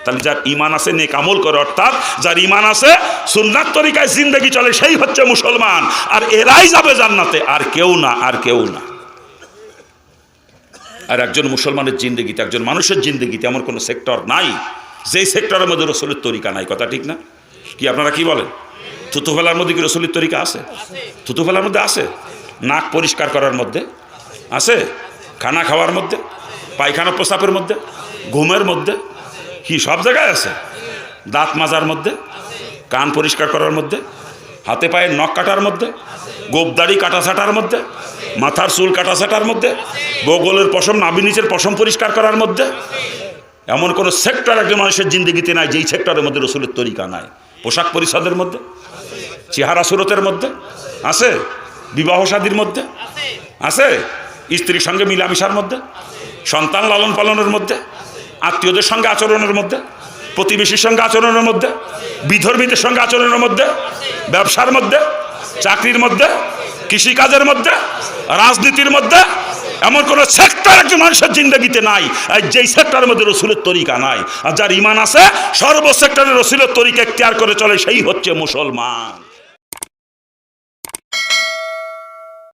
A: তাহলে যার ঈমান আছে নেক আমল করে, অর্থাৎ যার ঈমান আছে সুন্নাত তরিকায় জিন্দেগি চলে, সেই হচ্ছে মুসলমান। আর এরাই যাবে জান্নাতে, আর কেউ না, আর কেউ না। আর একজন মুসলমানের জিন্দেগিতে, একজন মানুষের জিন্দেগিতে এমন কোনো সেক্টর নাই যেই সেক্টরের মধ্যে রসুলের তরিকা নাই। কথা ঠিক না? কি আপনারা কি বলেন? থুতু ফেলার মধ্যে কি রসুলের তরিকা আছে? থুতু ফেলার মধ্যে আছে, নাক পরিষ্কার করার মধ্যে আছে, খানা খাওয়ার মধ্যে, পায়খানা প্রস্রাবের মধ্যে, ঘুমের মধ্যে, কি সব জায়গায় আছে। দাঁত মাজার মধ্যে, কান পরিষ্কার করার মধ্যে, হাতে পায়ের নখ কাটার মধ্যে, গোপদাড়ি কাটা ছাটার মধ্যে, মাথার চুল কাটা ছাটার মধ্যে, বগলের পশম, নাভি নিচের পশম পরিষ্কার করার মধ্যে। এমন কোনো সেক্টর একজন মানুষের জিন্দগিতে নাই যেই সেক্টরের মধ্যে রসুলের তরিকা নাই। পোশাক পরিচ্ছদের মধ্যে, চেহারা সুরতের মধ্যে আছে, বিবাহ শাদীর মধ্যে আছে, স্ত্রীর সঙ্গে মিলামিশার মধ্যে সন্তান লালন পালনের মধ্যে, আত্মীয়দের সঙ্গে আচরণের মধ্যে, প্রতিবেশীর সঙ্গে আচরণের মধ্যে, বিধর্মীদের সঙ্গে আচরণের মধ্যে, ব্যবসার মধ্যে, চাকরির মধ্যে, কৃষিকাজের মধ্যে, রাজনীতির মধ্যে। এমন কোন সেক্টর একজন মানুষের জিন্দগিতে নাই যেই সেক্টরের মধ্যে রসুলের তরিকা নাই। আর যার ইমান আছে সর্ব সেক্টরে রসুলের তরিকা এখতিয়ার করে চলে, সেই হচ্ছে মুসলমান।